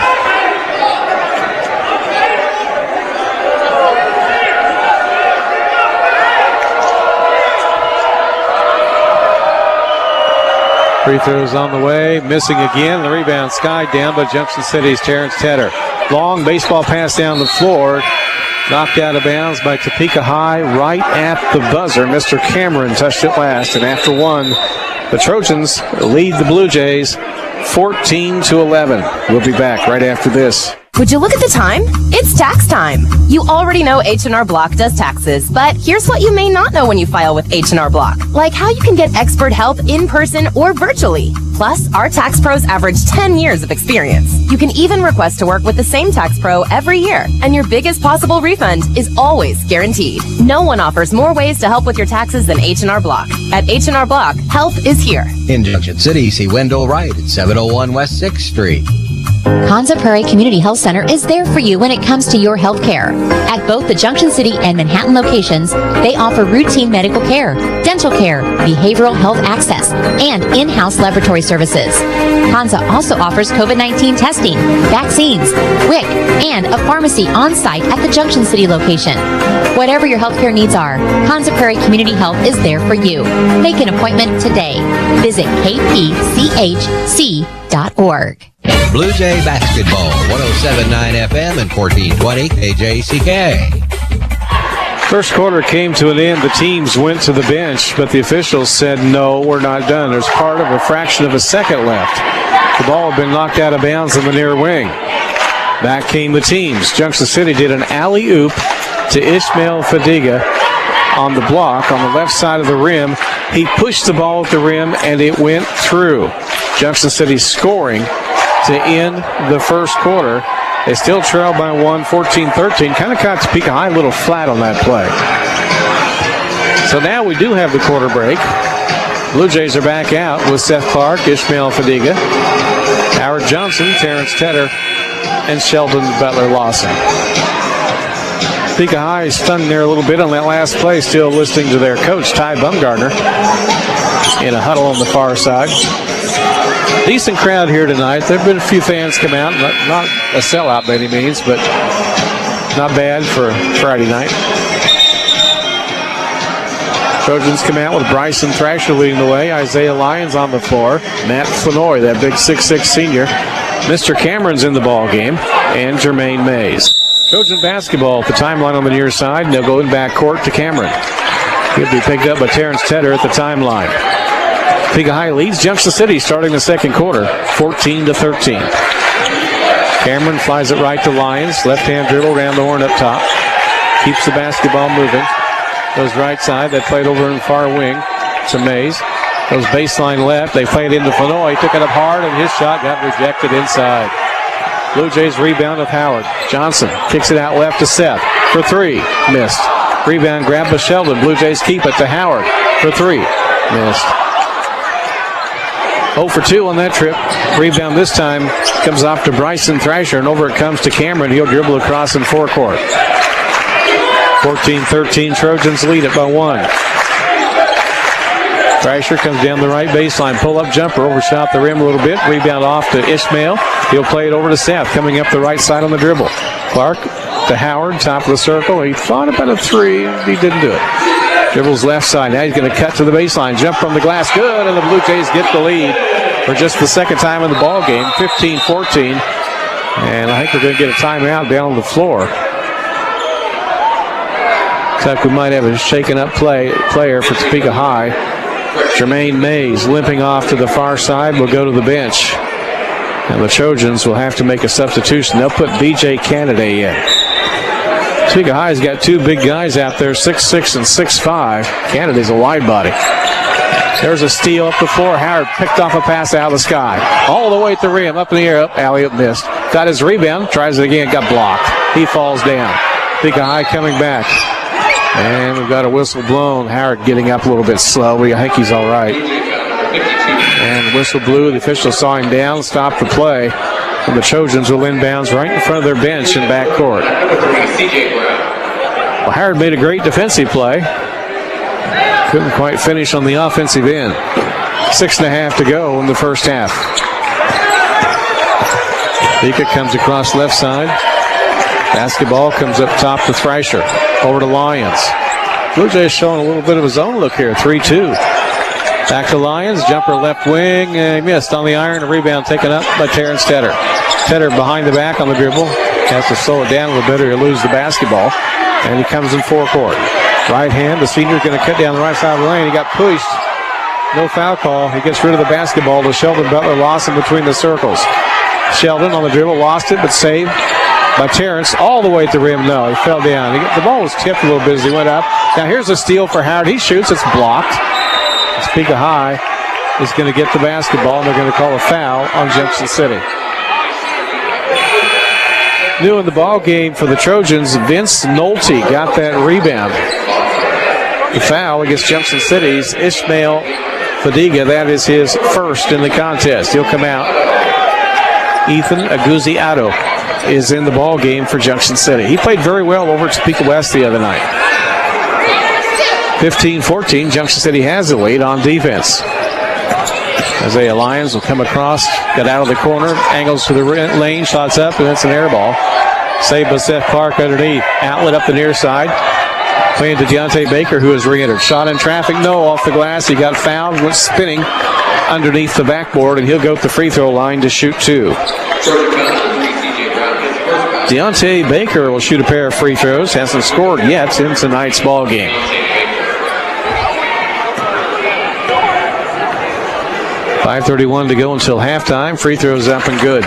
Free throws on the way, missing again. The rebound skied down by Junction City's Terrence Tedder. Long baseball pass down the floor Knocked out of bounds by Topeka High right at the buzzer. Mr. Cameron touched it last, and after one, the Trojans lead the Blue Jays 14-11. We'll be back right after this. Would you look at the time? It's tax time. You already know H&R Block does taxes, but here's what you may not know when you file with H&R Block, like how you can get expert help in person or virtually. Plus, our tax pros average 10 years of experience. You can even request to work with the same tax pro every year, and your biggest possible refund is always guaranteed. No one offers more ways to help with your taxes than H&R Block. At H&R Block, help is here. In Junction City, see Wendell Wright at 701 West 6th Street. Konza Prairie Community Health Center is there for you when it comes to your health care. At both the Junction City and Manhattan locations, they offer routine medical care, dental care, behavioral health access, and in-house laboratory services. Konza also offers COVID-19 testing, vaccines, WIC, and a pharmacy on site at the Junction City location. Whatever your health care needs are, Konza Prairie Community Health is there for you. Make an appointment today. Visit kpchc.org. Blue Jay Basketball, 107.9 FM and 1420 KJCK. First quarter came to an end. The teams went to the bench, but the officials said, no, we're not done. There's part of a fraction of a second left. The ball had been knocked out of bounds in the near wing. Back came the teams. Junction City did an alley-oop to Ishmael Fadiga on the block on the left side of the rim. He pushed the ball at the rim, and it went through. Junction City scoring to end the first quarter. They still trail by 14-13. Kind of caught Topeka High a little flat on that play. So now we do have the quarter break. Blue Jays are back out with Seth Clark, Ishmael Fadiga, Howard Johnson, Terrence Tedder, and Sheldon Butler-Lawson. Topeka High is stung there a little bit on that last play, still listening to their coach, Ty Bumgardner, in a huddle on the far side. Decent crowd here tonight. There have been a few fans come out. Not a sellout by any means, but not bad for Friday night. Trojans come out with Bryson Thrasher leading the way. Isaiah Lyons on the floor. Matt Flanoy, that big 6'6 senior. Mr. Cameron's in the ball game. And Jermaine Mays. Trojan basketball at the timeline on the near side. And they'll go in backcourt to Cameron. He'll be picked up by Terrence Tedder at the timeline. Topeka High leads Junction City starting the second quarter, 14-13. Cameron flies it right to Lyons. Left-hand dribble around the horn up top. Keeps the basketball moving. Goes right side. They played over in far wing to Mays. Goes baseline left. They play it into Flanoy. Took it up hard, and his shot got rejected inside. Blue Jays rebound with Howard. Johnson kicks it out left to Seth for three. Missed. Rebound grabbed by Sheldon. Blue Jays keep it to Howard for three. Missed. 0 for 2 on that trip. Rebound this time comes off to Bryson Thrasher, and over it comes to Cameron. He'll dribble across in forecourt. 14-13, Trojans lead it by 1. Thrasher comes down the right baseline. Pull-up jumper, overshot the rim a little bit. Rebound off to Ishmael. He'll play it over to Seth, coming up the right side on the dribble. Clark to Howard, top of the circle. He thought about a three. He didn't do it. Dribbles left side. Now he's going to cut to the baseline. Jump from the glass. Good. And the Blue Jays get the lead for just the second time in the ball game. 15-14. And I think we're going to get a timeout down on the floor. Looks like we might have a shaken up player for Topeka High. Jermaine Mays limping off to the far side will go to the bench. And the Trojans will have to make a substitution. They'll put B.J. Canada in. Topeka High's got two big guys out there, 6'6 and 6'5. Canada's a wide body. There's a steal up the floor. Howard picked off a pass out of the sky. All the way at the rim, up in the air, up, alley-oop missed. Got his rebound, tries it again, got blocked. He falls down. Topeka High coming back. And we've got a whistle blown. Howard getting up a little bit slowly. I think he's all right. And the whistle blew. The official saw him down, stopped the play. And the Trojans will inbounds right in front of their bench in backcourt. Well, Howard made a great defensive play. Couldn't quite finish on the offensive end. 6.5 to go in the first half. Topeka comes across left side. Basketball comes up top to Thrasher. Over to Lyons. Blue Jays showing a little bit of his own look here. 3-2. Back to Lyons. Jumper left wing. And he missed on the iron. A rebound taken up by Terrence Tedder. Tedder behind the back on the dribble. Has to slow it down a little bit or he'll lose the basketball. And he comes in forecourt. Right hand, the senior's going to cut down the right side of the lane. He got pushed. No foul call. He gets rid of the basketball to Sheldon Butler. Lost him between the circles. Sheldon on the dribble, lost it, but saved by Terrence all the way at the rim. No, he fell down. The ball was tipped a little bit as he went up. Now here's a steal for Howard. He shoots. It's blocked. Topeka High is going to get the basketball, and they're going to call a foul on Junction City. New in the ball game for the Trojans, Vince Nolte got that rebound. The foul against Junction City's Ishmael Fadiga. That is his first in the contest. He'll come out. Ethan Aguzi-Atto is in the ball game for Junction City. He played very well over at Topeka West the other night. 15-14, Junction City has the lead on defense. Isaiah Lyons will come across, got out of the corner, angles to the lane, shots up, and it's an air ball. Saved by Seth Clark underneath. Outlet up the near side. Playing to Deontay Baker, who has re-entered. Shot in traffic, no, off the glass. He got fouled, went spinning underneath the backboard, and he'll go to the free throw line to shoot two. Deontay Baker will shoot a pair of free throws. Hasn't scored yet in tonight's ball game. .5:31 to go until halftime. Free throws up and good.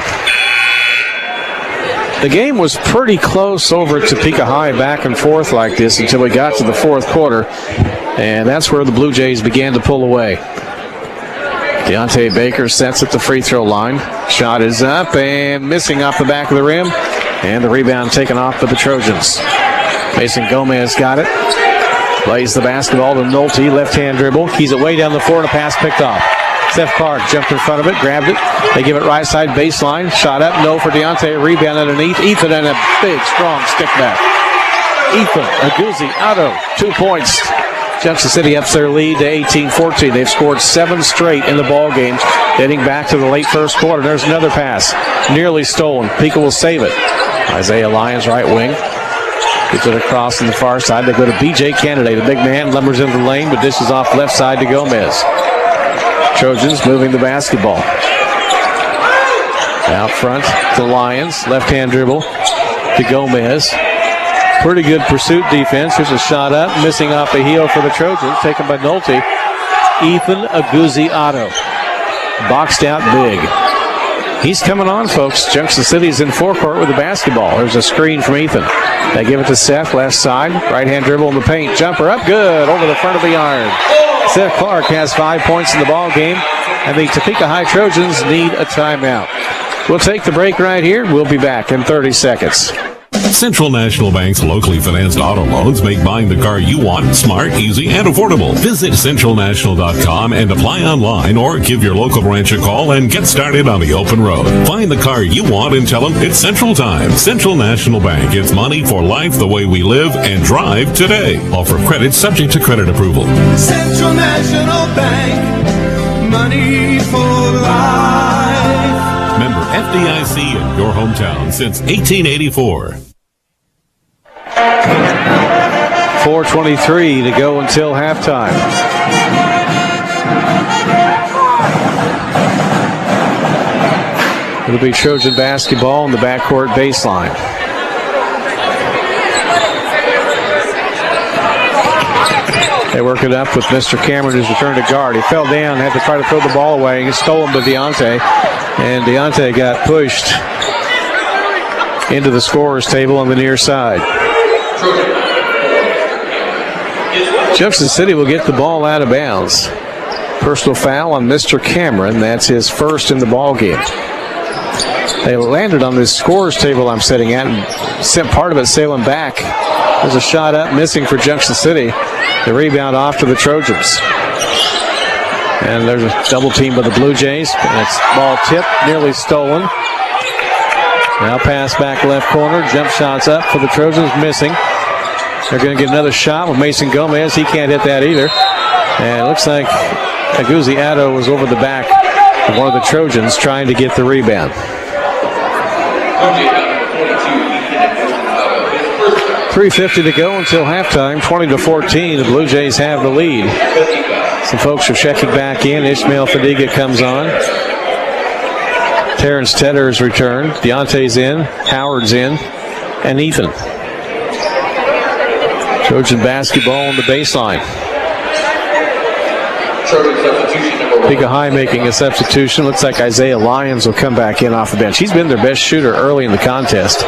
The game was pretty close over at Topeka High, back and forth like this until we got to the fourth quarter, and that's where the Blue Jays began to pull away. Deontay Baker sets at the free throw line. Shot is up and missing off the back of the rim, and the rebound taken off by the Trojans. Mason Gomez got it. Plays the basketball to Nolte, left-hand dribble. Keys it way down the floor and a pass picked off. Seth Clark jumped in front of it, grabbed it. They give it right side baseline. Shot up, no for Deontay. Rebound underneath. Ethan and a big, strong stick back. Ethan Aguzi-Atto, 2 points. Junction City ups their lead to 18-14. They've scored 7 straight in the ball game, dating back to the late first quarter. There's another pass, nearly stolen. Pika will save it. Isaiah Lyons, right wing. Gets it across on the far side. They go to B.J. Kennedy. The big man lumbers into the lane, but dishes off left side to Gomez. Trojans moving the basketball. Out front to Lyons. Left-hand dribble to Gomez. Pretty good pursuit defense. Here's a shot up. Missing off the heel for the Trojans. Taken by Nolte. Ethan Aguzi-Atto. Boxed out big. He's coming on, folks. Junction City's in forecourt with the basketball. There's a screen from Ethan. They give it to Seth, left side. Right-hand dribble in the paint. Jumper up good over the front of the iron. Seth Clark has 5 points in the ball game, and the Topeka High Trojans need a timeout. We'll take the break right here. We'll be back in 30 seconds. Central National Bank's locally financed auto loans make buying the car you want smart, easy, and affordable. Visit centralnational.com and apply online, or give your local branch a call and get started on the open road. Find the car you want and tell them it's Central Time. Central National Bank. It's money for life the way we live and drive today. Offer credit subject to credit approval. Central National Bank. Money for life. Member FDIC in your hometown since 1884. 4:23 to go until halftime. It'll be Trojan basketball on the backcourt baseline. They work it up with Mr. Cameron, who's returned to guard. He fell down, had to try to throw the ball away. He stole him to Deontay, and Deontay got pushed into the scorer's table on the near side. Junction City will get the ball out of bounds. Personal foul on Mr. Cameron. That's his first in the ball game. They landed on this scorer's table I'm sitting at and sent part of it sailing back. There's a shot up, missing for Junction City. The rebound off to the Trojans. And there's a double team by the Blue Jays. And it's ball tipped, nearly stolen. Now pass back left corner. Jump shots up for the Trojans, missing. They're going to get another shot with Mason Gomez. He can't hit that either. And it looks like Aguzi-Atto was over the back of one of the Trojans trying to get the rebound. 3:50 to go until halftime. 20-14. The Blue Jays have the lead. Some folks are checking back in. Ishmael Fadiga comes on. Terrence Tedder's returned. Deontay's in. Howard's in. And Ethan. Trojan basketball on the baseline. Topeka High making a substitution. Looks like Isaiah Lyons will come back in off the bench. He's been their best shooter early in the contest.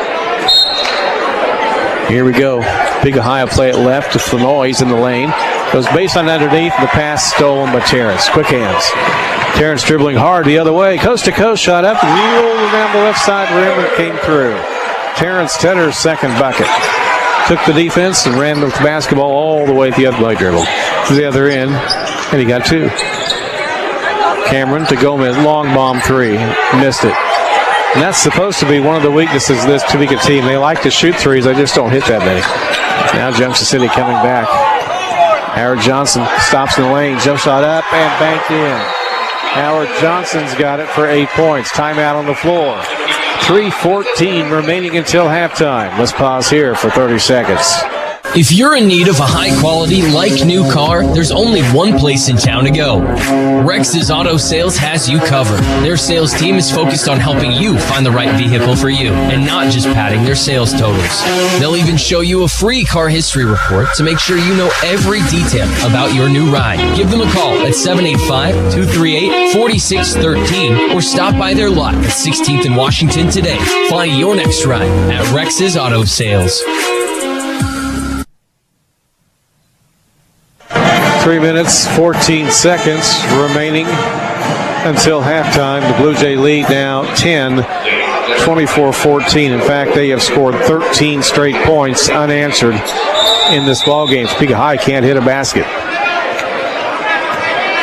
Here we go. Topeka High will play it left to Flanoy. He's in the lane. Goes baseline underneath. The pass stolen by Terrence. Quick hands. Terrence dribbling hard the other way. Coast to coast shot up. Rolled around the left side rim and came through. Terrence Tedder's second bucket. Took the defense and ran with the basketball all the way to the other leg dribble. To the other end. And he got two. Cameron to Gomez. Long bomb three. Missed it. And that's supposed to be one of the weaknesses of this Topeka team. They like to shoot threes. They just don't hit that many. Now Junction City coming back. Howard Johnson stops in the lane. Jump shot up and banked in. Howard Johnson's got it for 8 points. Timeout on the floor. 3:14 remaining until halftime. Let's pause here for 30 seconds. If you're in need of a high-quality, like-new car, there's only one place in town to go. Rex's Auto Sales has you covered. Their sales team is focused on helping you find the right vehicle for you and not just padding their sales totals. They'll even show you a free car history report to make sure you know every detail about your new ride. Give them a call at 785-238-4613 or stop by their lot at 16th and Washington today. Find your next ride at Rex's Auto Sales. 3 minutes, 14 seconds remaining until halftime. The Blue Jay lead now 10, 24-14. In fact, they have scored 13 straight points unanswered in this ballgame. Topeka High can't hit a basket.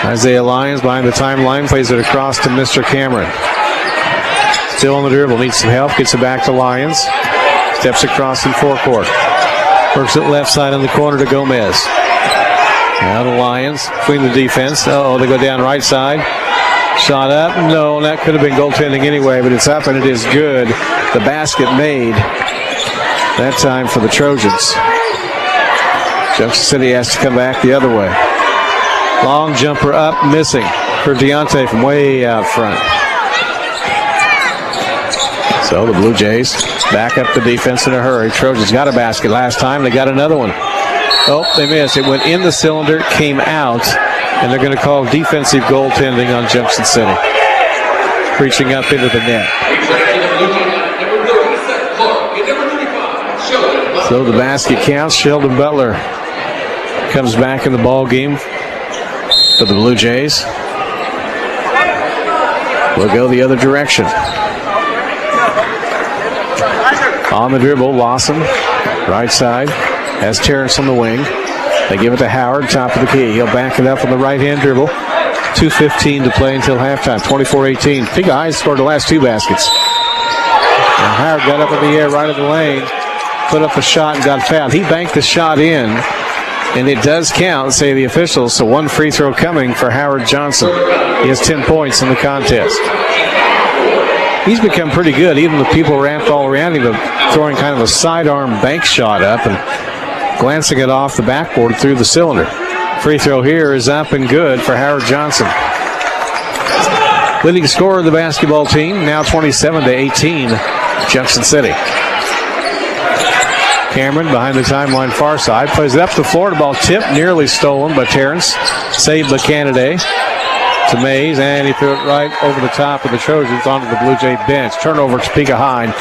Isaiah Lyons behind the timeline, plays it across to Mr. Cameron. Still on the dribble, needs some help, gets it back to Lyons. Steps across in forecourt. Works it left side in the corner to Gomez. Now the Lions between the defense. Oh, they go down right side. Shot up. No, that could have been goaltending anyway, but it's up and it is good. The basket made. That time for the Trojans. Junction City has to come back the other way. Long jumper up, missing for Deontay from way out front. So the Blue Jays back up the defense in a hurry. Trojans got a basket last time. They got another one. Oh, they missed. It went in the cylinder, came out, and they're going to call defensive goaltending on Junction City. Reaching up into the net. So the basket counts. Sheldon Butler comes back in the ball game for the Blue Jays. We'll go the other direction. On the dribble, Lawson, right side. Has Terrence on the wing. They give it to Howard, top of the key. He'll back it up on the right-hand dribble. 2:15 to play until halftime, 24-18. Topeka High scored the last two baskets. And Howard got up in the air right in the lane, put up a shot and got fouled. He banked the shot in, and it does count, say the officials. So one free throw coming for Howard Johnson. He has 10 points in the contest. He's become pretty good, even with people wrapped all around him, throwing kind of a sidearm bank shot up and glancing it off the backboard through the cylinder. Free throw here is up and good for Howard Johnson. Leading scorer of the basketball team, now 27-18, Junction City. Cameron behind the timeline far side, plays it up the floor. The ball tipped, nearly stolen by Terrence. Saved by Canada to Mays, and he threw it right over the top of the Trojans onto the Blue Jay bench. Turnover to Topeka High.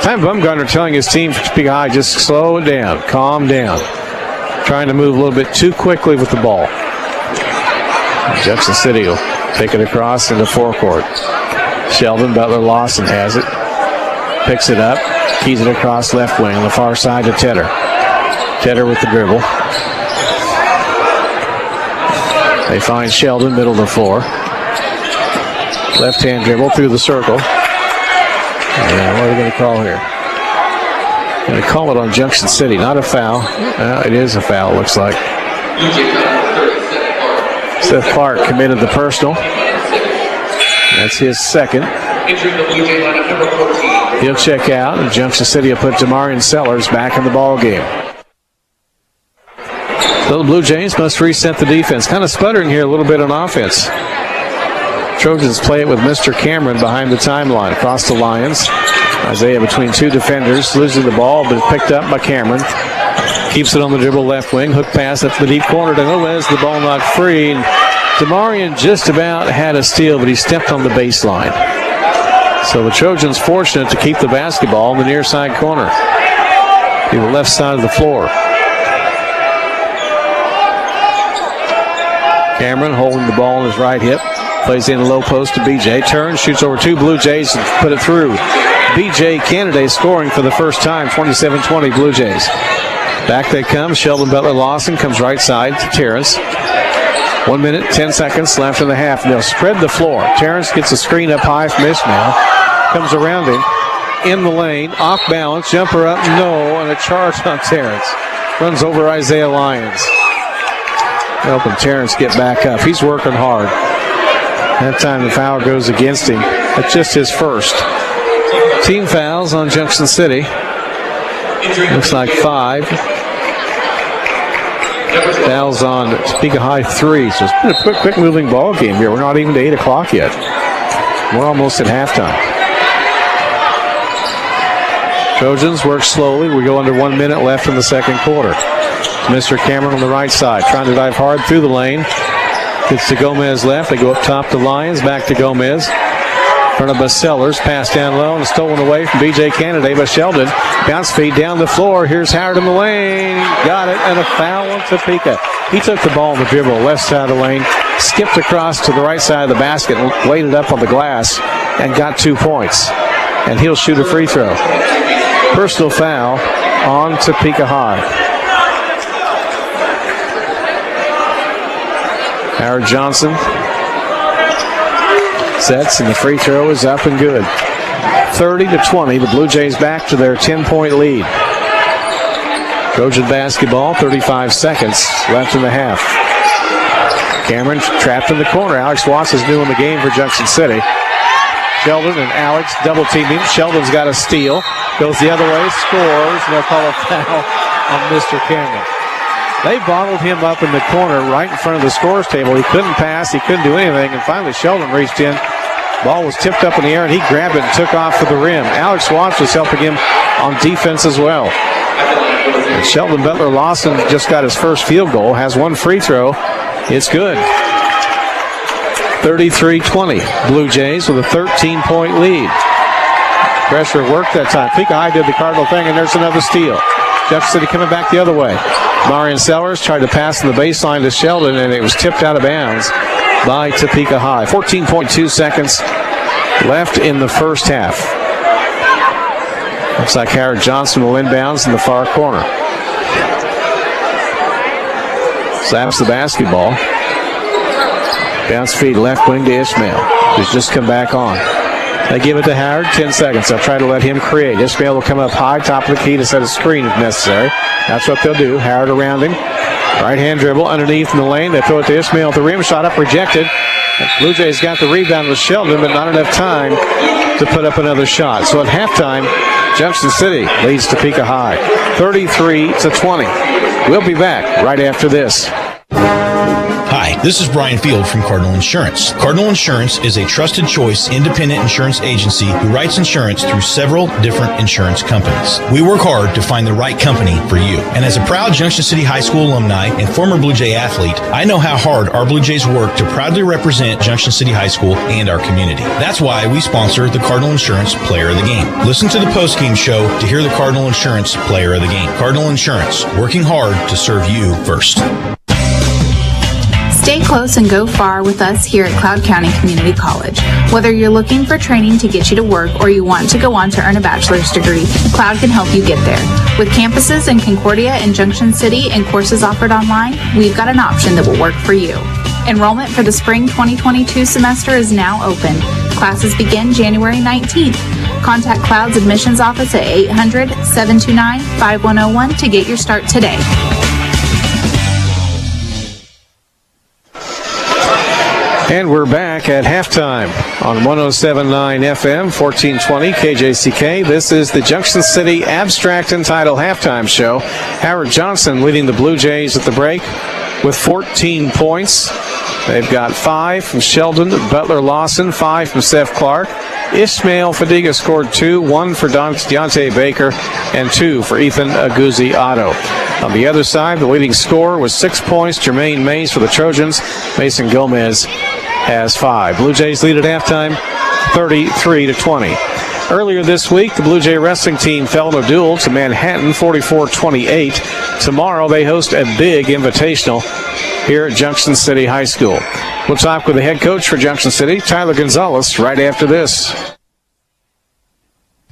Time Bumgarner telling his team for Topeka High, just slow it down, calm down. Trying to move a little bit too quickly with the ball. Junction City will take it across into forecourt. Sheldon Butler Lawson has it. Picks it up, keys it across left wing on the far side to Tedder. Tedder with the dribble. They find Sheldon, middle of the floor. Left-hand dribble through the circle. And what are they going to call here? Going to call it on Junction City. Not a foul. It is a foul, looks like. Seth Park committed the personal. That's his second. He'll check out, and Junction City will put Demarion Sellers back in the ball game. So the Blue Jays must reset the defense. Kind of sputtering here a little bit on offense. Trojans play it with Mr. Cameron behind the timeline. Across the Lions. Isaiah between two defenders. Losing the ball, but picked up by Cameron. Keeps it on the dribble left wing. Hook pass up the deep corner to Gomez. The ball knocked free. And DeMarion just about had a steal, but he stepped on the baseline. So the Trojans fortunate to keep the basketball in the near side corner. To the left side of the floor. Cameron holding the ball in his right hip. Plays in low post to BJ. Turns, shoots over two Blue Jays and put it through. BJ Kennedy scoring for the first time. 27-20 Blue Jays. Back they come. Sheldon Butler-Lawson comes right side to Terrence. 1 minute, 10 seconds left in the half. And they'll spread the floor. Terrence gets a screen up high from Ishmael. Comes around him. In the lane. Off balance. Jumper up. No. And a charge on Terrence. Runs over Isaiah Lyons. Helping Terrence get back up. He's working hard. That time the foul goes against him. That's just his first. Team fouls on Junction City. Looks like 5. Fouls on Topeka High 3. So it's been a quick moving ball game here. We're not even to 8 o'clock yet. We're almost at halftime. Trojans work slowly. We go under 1 minute left in the second quarter. Mr. Cameron on the right side, trying to dive hard through the lane. Gets to Gomez left. They go up top to Lyons, back to Gomez. Front of by Sellers, pass down low and stolen away from BJ Kennedy by Sheldon. Bounce feed down the floor. Here's Howard in the lane. Got it, and a foul on Topeka. He took the ball in the dribble, left side of the lane, skipped across to the right side of the basket, laid it up on the glass, and got 2 points. And he'll shoot a free throw. Personal foul on Topeka High. Howard Johnson sets, and the free throw is up and good. 30-20, the Blue Jays back to their 10-point lead. Trojan basketball, 35 seconds left in the half. Cameron trapped in the corner. Alex Watts is new in the game for Junction City. Sheldon and Alex double teaming. Sheldon's got a steal. Goes the other way, scores, and they'll call a foul on Mr. Cameron. They bottled him up in the corner right in front of the scores table. He couldn't pass. He couldn't do anything. And finally, Sheldon reached in. Ball was tipped up in the air, and he grabbed it and took off for the rim. Alex Watts was helping him on defense as well. And Sheldon Butler-Lawson just got his first field goal. Has one free throw. It's good. 33-20. Blue Jays with a 13-point lead. Pressure worked that time. Topeka High did the Cardinal thing, and there's another steal. Jefferson City coming back the other way. Marion Sellers tried to pass in the baseline to Sheldon, and it was tipped out of bounds by Topeka High. 14.2 seconds left in the first half. Looks like Howard Johnson will inbounds in the far corner. Slaps the basketball. Bounce feed left wing to Ishmael, who's just come back on. They give it to Howard, 10 seconds. They'll try to let him create. Ishmael will come up high, top of the key to set a screen if necessary. That's what they'll do. Howard around him. Right-hand dribble underneath in the lane. They throw it to Ishmael at the rim. Shot up, rejected. Blue Jays got the rebound with Sheldon, but not enough time to put up another shot. So at halftime, Junction City leads Topeka High, 33-20. We'll be back right after this. Hi, this is Brian Field from Cardinal Insurance. Cardinal Insurance is a trusted choice independent insurance agency who writes insurance through several different insurance companies. We work hard to find the right company for you. And as a proud Junction City High School alumni and former Blue Jay athlete, I know how hard our Blue Jays work to proudly represent Junction City High School and our community. That's why we sponsor the Cardinal Insurance Player of the Game. Listen to the postgame show to hear the Cardinal Insurance Player of the Game. Cardinal Insurance, working hard to serve you first. Stay close and go far with us here at Cloud County Community College. Whether you're looking for training to get you to work or you want to go on to earn a bachelor's degree, Cloud can help you get there. With campuses in Concordia and Junction City and courses offered online, we've got an option that will work for you. Enrollment for the spring 2022 semester is now open. Classes begin January 19th. Contact Cloud's admissions office at 800-729-5101 to get your start today. And we're back at halftime on 107.9 FM, 1420 KJCK. This is the Junction City Abstract and Title Halftime Show. Howard Johnson leading the Blue Jays at the break. with 14 points. They've got 5 from Sheldon Butler Lawson, 5 from Steph Clark. Ishmael Fadiga scored 2, 1 for Deontay Baker, and 2 for Ethan Aguzzi-Otto. On the other side, the leading scorer was 6 points, Jermaine Mays for the Trojans. Mason Gomez has 5. Blue Jays lead at halftime, 33-20. Earlier this week, the Blue Jay wrestling team fell in a duel to Manhattan, 44-28. Tomorrow, they host a big invitational here at Junction City High School. We'll talk with the head coach for Junction City, Tyler Gonzalez, right after this.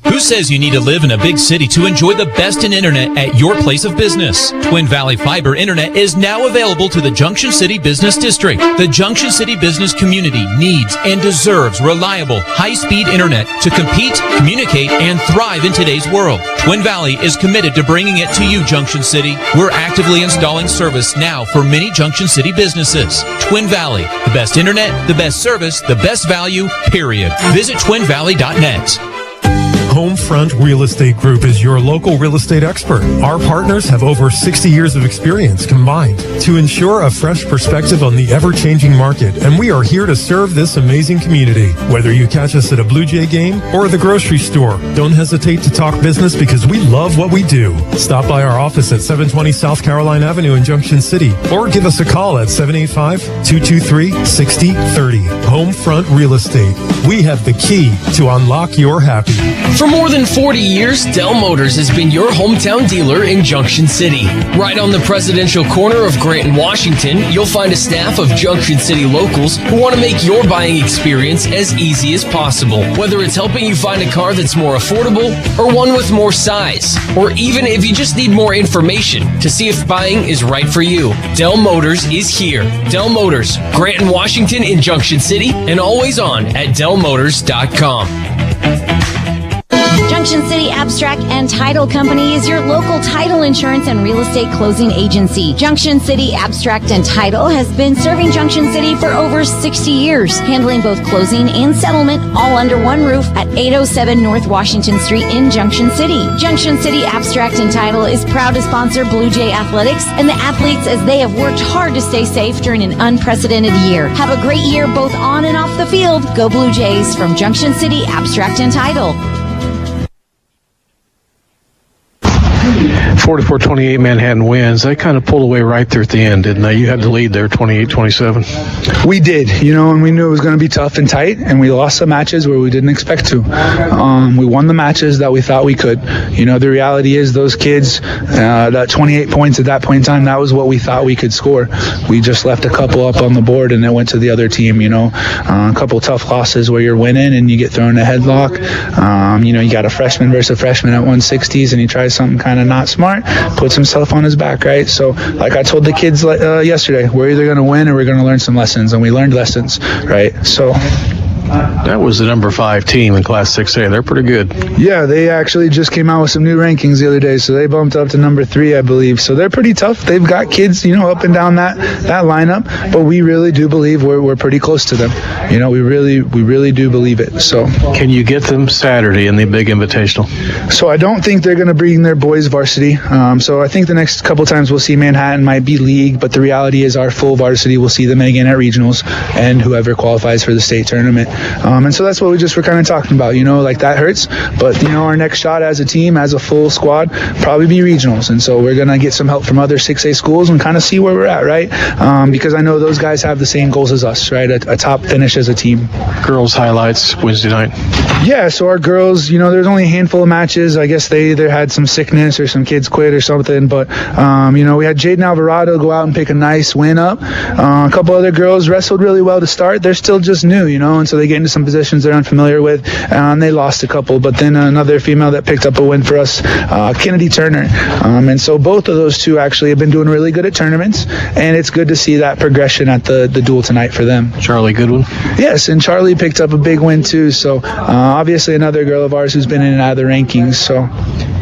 Who says you need to live in a big city to enjoy the best in internet at your place of business? Twin Valley Fiber Internet is now available to the Junction City Business District. The Junction City business community needs and deserves reliable, high-speed internet to compete, communicate, and thrive in today's world. Twin Valley is committed to bringing it to you, Junction City. We're actively installing service now for many Junction City businesses. Twin Valley, the best internet, the best service, the best value, period. Visit twinvalley.net. Homefront Real Estate Group is your local real estate expert. Our partners have over 60 years of experience combined to ensure a fresh perspective on the ever-changing market, and we are here to serve this amazing community. Whether you catch us at a Blue Jay game or the grocery store, don't hesitate to talk business because we love what we do. Stop by our office at 720 South Caroline Avenue in Junction City or give us a call at 785-223-6030. Homefront Real Estate. We have the key to unlock your happy. For more than 40 years, Dell Motors has been your hometown dealer in Junction City. Right on the presidential corner of Grant and Washington, you'll find a staff of Junction City locals who want to make your buying experience as easy as possible. Whether it's helping you find a car that's more affordable or one with more size, or even if you just need more information to see if buying is right for you, Dell Motors is here. Dell Motors, Grant and Washington in Junction City, and always on at DellMotors.com. Junction City Abstract and Title Company is your local title insurance and real estate closing agency. Junction City Abstract and Title has been serving Junction City for over 60 years, handling both closing and settlement all under one roof at 807 North Washington Street in Junction City. Junction City Abstract and Title is proud to sponsor Blue Jay Athletics and the athletes as they have worked hard to stay safe during an unprecedented year. Have a great year both on and off the field. Go Blue Jays from Junction City Abstract and Title. 44-28 Manhattan wins. They kind of pulled away right there at the end, didn't they? You had the lead there, 28-27. We did, and we knew it was going to be tough and tight, and we lost some matches where we didn't expect to. We won the matches that we thought we could. The reality is those kids, that 28 points at that point in time, that was what we thought we could score. We just left a couple up on the board, and it went to the other team, a couple tough losses where you're winning and you get thrown in a headlock. You got a freshman versus a freshman at 160s, and he tries something kind of not smart, puts himself on his back, right? So, like I told the kids yesterday, we're either going to win or we're going to learn some lessons, and we learned lessons, right? So that was the number 5 team in Class 6A. They're pretty good. Yeah, they actually just came out with some new rankings the other day, so they bumped up to number 3, I believe. So they're pretty tough. They've got kids, up and down that lineup, but we really do believe we're pretty close to them. We really do believe it. So can you get them Saturday in the big invitational? So I don't think they're going to bring their boys varsity. So I think the next couple times we'll see Manhattan might be league, but the reality is our full varsity, we'll see them again at regionals and whoever qualifies for the state tournament. And so that's what we just were kind of talking about, that hurts. But, our next shot as a team, as a full squad, probably be regionals. And so we're going to get some help from other 6A schools and kind of see where we're at, right? Because I know those guys have the same goals as us, right? A top finish as a team. Girls highlights Wednesday night. Yeah, so our girls, there's only a handful of matches. I guess they either had some sickness or some kids quit or something. But, we had Jaden Alvarado go out and pick a nice win up. A couple other girls wrestled really well to start. They're still just new, and so they get into some positions they're unfamiliar with, and they lost a couple. But then another female that picked up a win for us, Kennedy Turner. And so both of those two actually have been doing really good at tournaments, and it's good to see that progression at the duel tonight for them. Charlie Goodwin? Yes, and Charlie picked up a big win too. So obviously another girl of ours who's been in and out of the rankings. So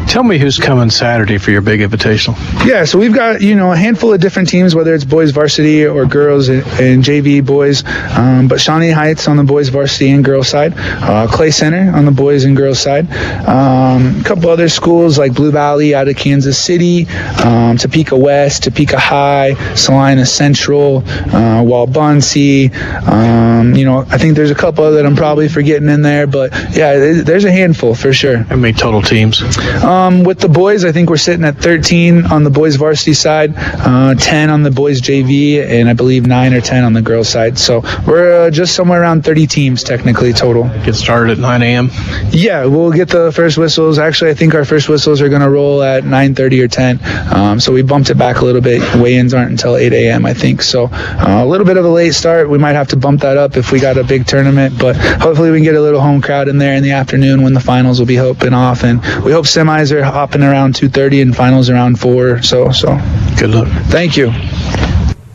Tell me who's coming Saturday for your big invitational. Yeah, so we've got, a handful of different teams, whether it's boys varsity or girls and JV boys. But Shawnee Heights on the boys varsity and girls side. Clay Center on the boys and girls side. A couple other schools like Blue Valley out of Kansas City, Topeka West, Topeka High, Salina Central, Walbunsee. I think there's a couple that I'm probably forgetting in there, but yeah, there's a handful for sure. How many total teams? With the boys, I think we're sitting at 13 on the boys varsity side, 10 on the boys JV, and I believe 9 or 10 on the girls side. So we're just somewhere around 30 teams technically total. Get started at 9 a.m.? Yeah, we'll get the first whistles. Actually, I think our first whistles are going to roll at 9:30 or 10. So we bumped it back a little bit. Weigh-ins aren't until 8 a.m., I think. So a little bit of a late start. We might have to bump that up if we got a big tournament, but hopefully we can get a little home crowd in there in the afternoon when the finals will be hopping off. And we hope semis are hopping around 2:30 and finals around 4. So good luck. Thank you.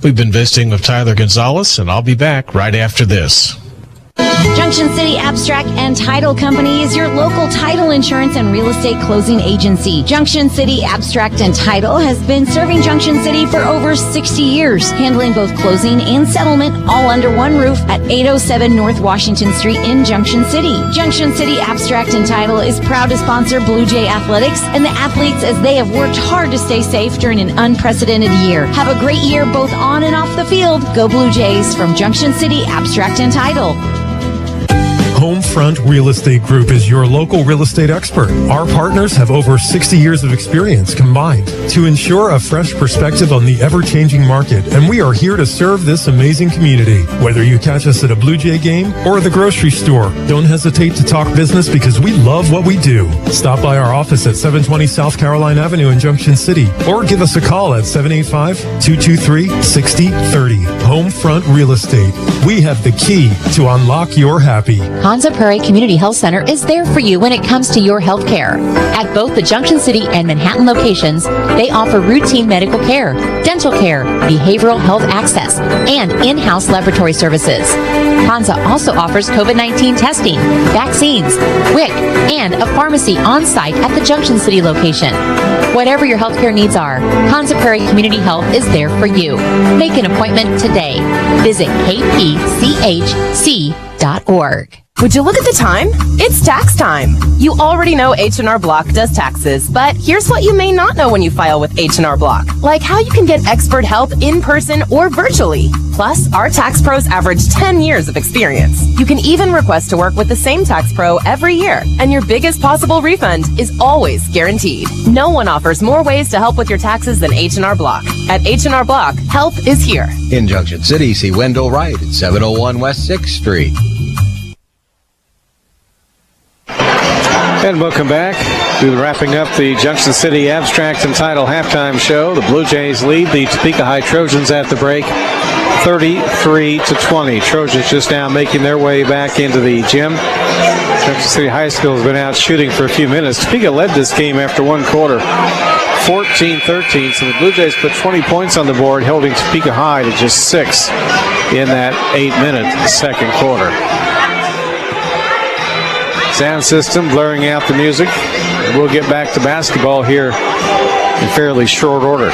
We've been visiting with Tyler Gonzalez, and I'll be back right after this. Junction City Abstract and Title Company is your local title insurance and real estate closing agency. Junction City Abstract and Title has been serving Junction City for over 60 years, handling both closing and settlement all under one roof at 807 North Washington Street in Junction City. Junction City Abstract and Title is proud to sponsor Blue Jay Athletics and the athletes as they have worked hard to stay safe during an unprecedented year. Have a great year both on and off the field. Go Blue Jays from Junction City Abstract and Title. Homefront Real Estate Group is your local real estate expert. Our partners have over 60 years of experience combined to ensure a fresh perspective on the ever-changing market, and we are here to serve this amazing community. Whether you catch us at a Blue Jay game or the grocery store, don't hesitate to talk business because we love what we do. Stop by our office at 720 South Caroline Avenue in Junction City or give us a call at 785-223-6030. Homefront Real Estate. We have the key to unlock your happy. Hansa Prairie Community Health Center is there for you when it comes to your health care. At both the Junction City and Manhattan locations, they offer routine medical care, dental care, behavioral health access, and in-house laboratory services. Hansa also offers COVID-19 testing, vaccines, WIC, and a pharmacy on-site at the Junction City location. Whatever your healthcare needs are, Hansa Prairie Community Health is there for you. Make an appointment today. Visit kpchc.org. Would you look at the time? It's tax time. You already know H&R Block does taxes, but here's what you may not know when you file with H&R Block, like how you can get expert help in person or virtually. Plus, our tax pros average 10 years of experience. You can even request to work with the same tax pro every year, and your biggest possible refund is always guaranteed. No one offers more ways to help with your taxes than H&R Block. At H&R Block, help is here. In Junction City, see Wendell Wright at 701 West 6th Street. And welcome back. We're wrapping up the Junction City Abstract and Title halftime show. The Blue Jays lead the Topeka High Trojans at the break, 33-20. Trojans just now making their way back into the gym. Junction City High School has been out shooting for a few minutes. Topeka led this game after one quarter, 14-13. So the Blue Jays put 20 points on the board, holding Topeka High to just 6 in that 8-minute second quarter. Sound system blurring out the music. We'll get back to basketball here in fairly short order.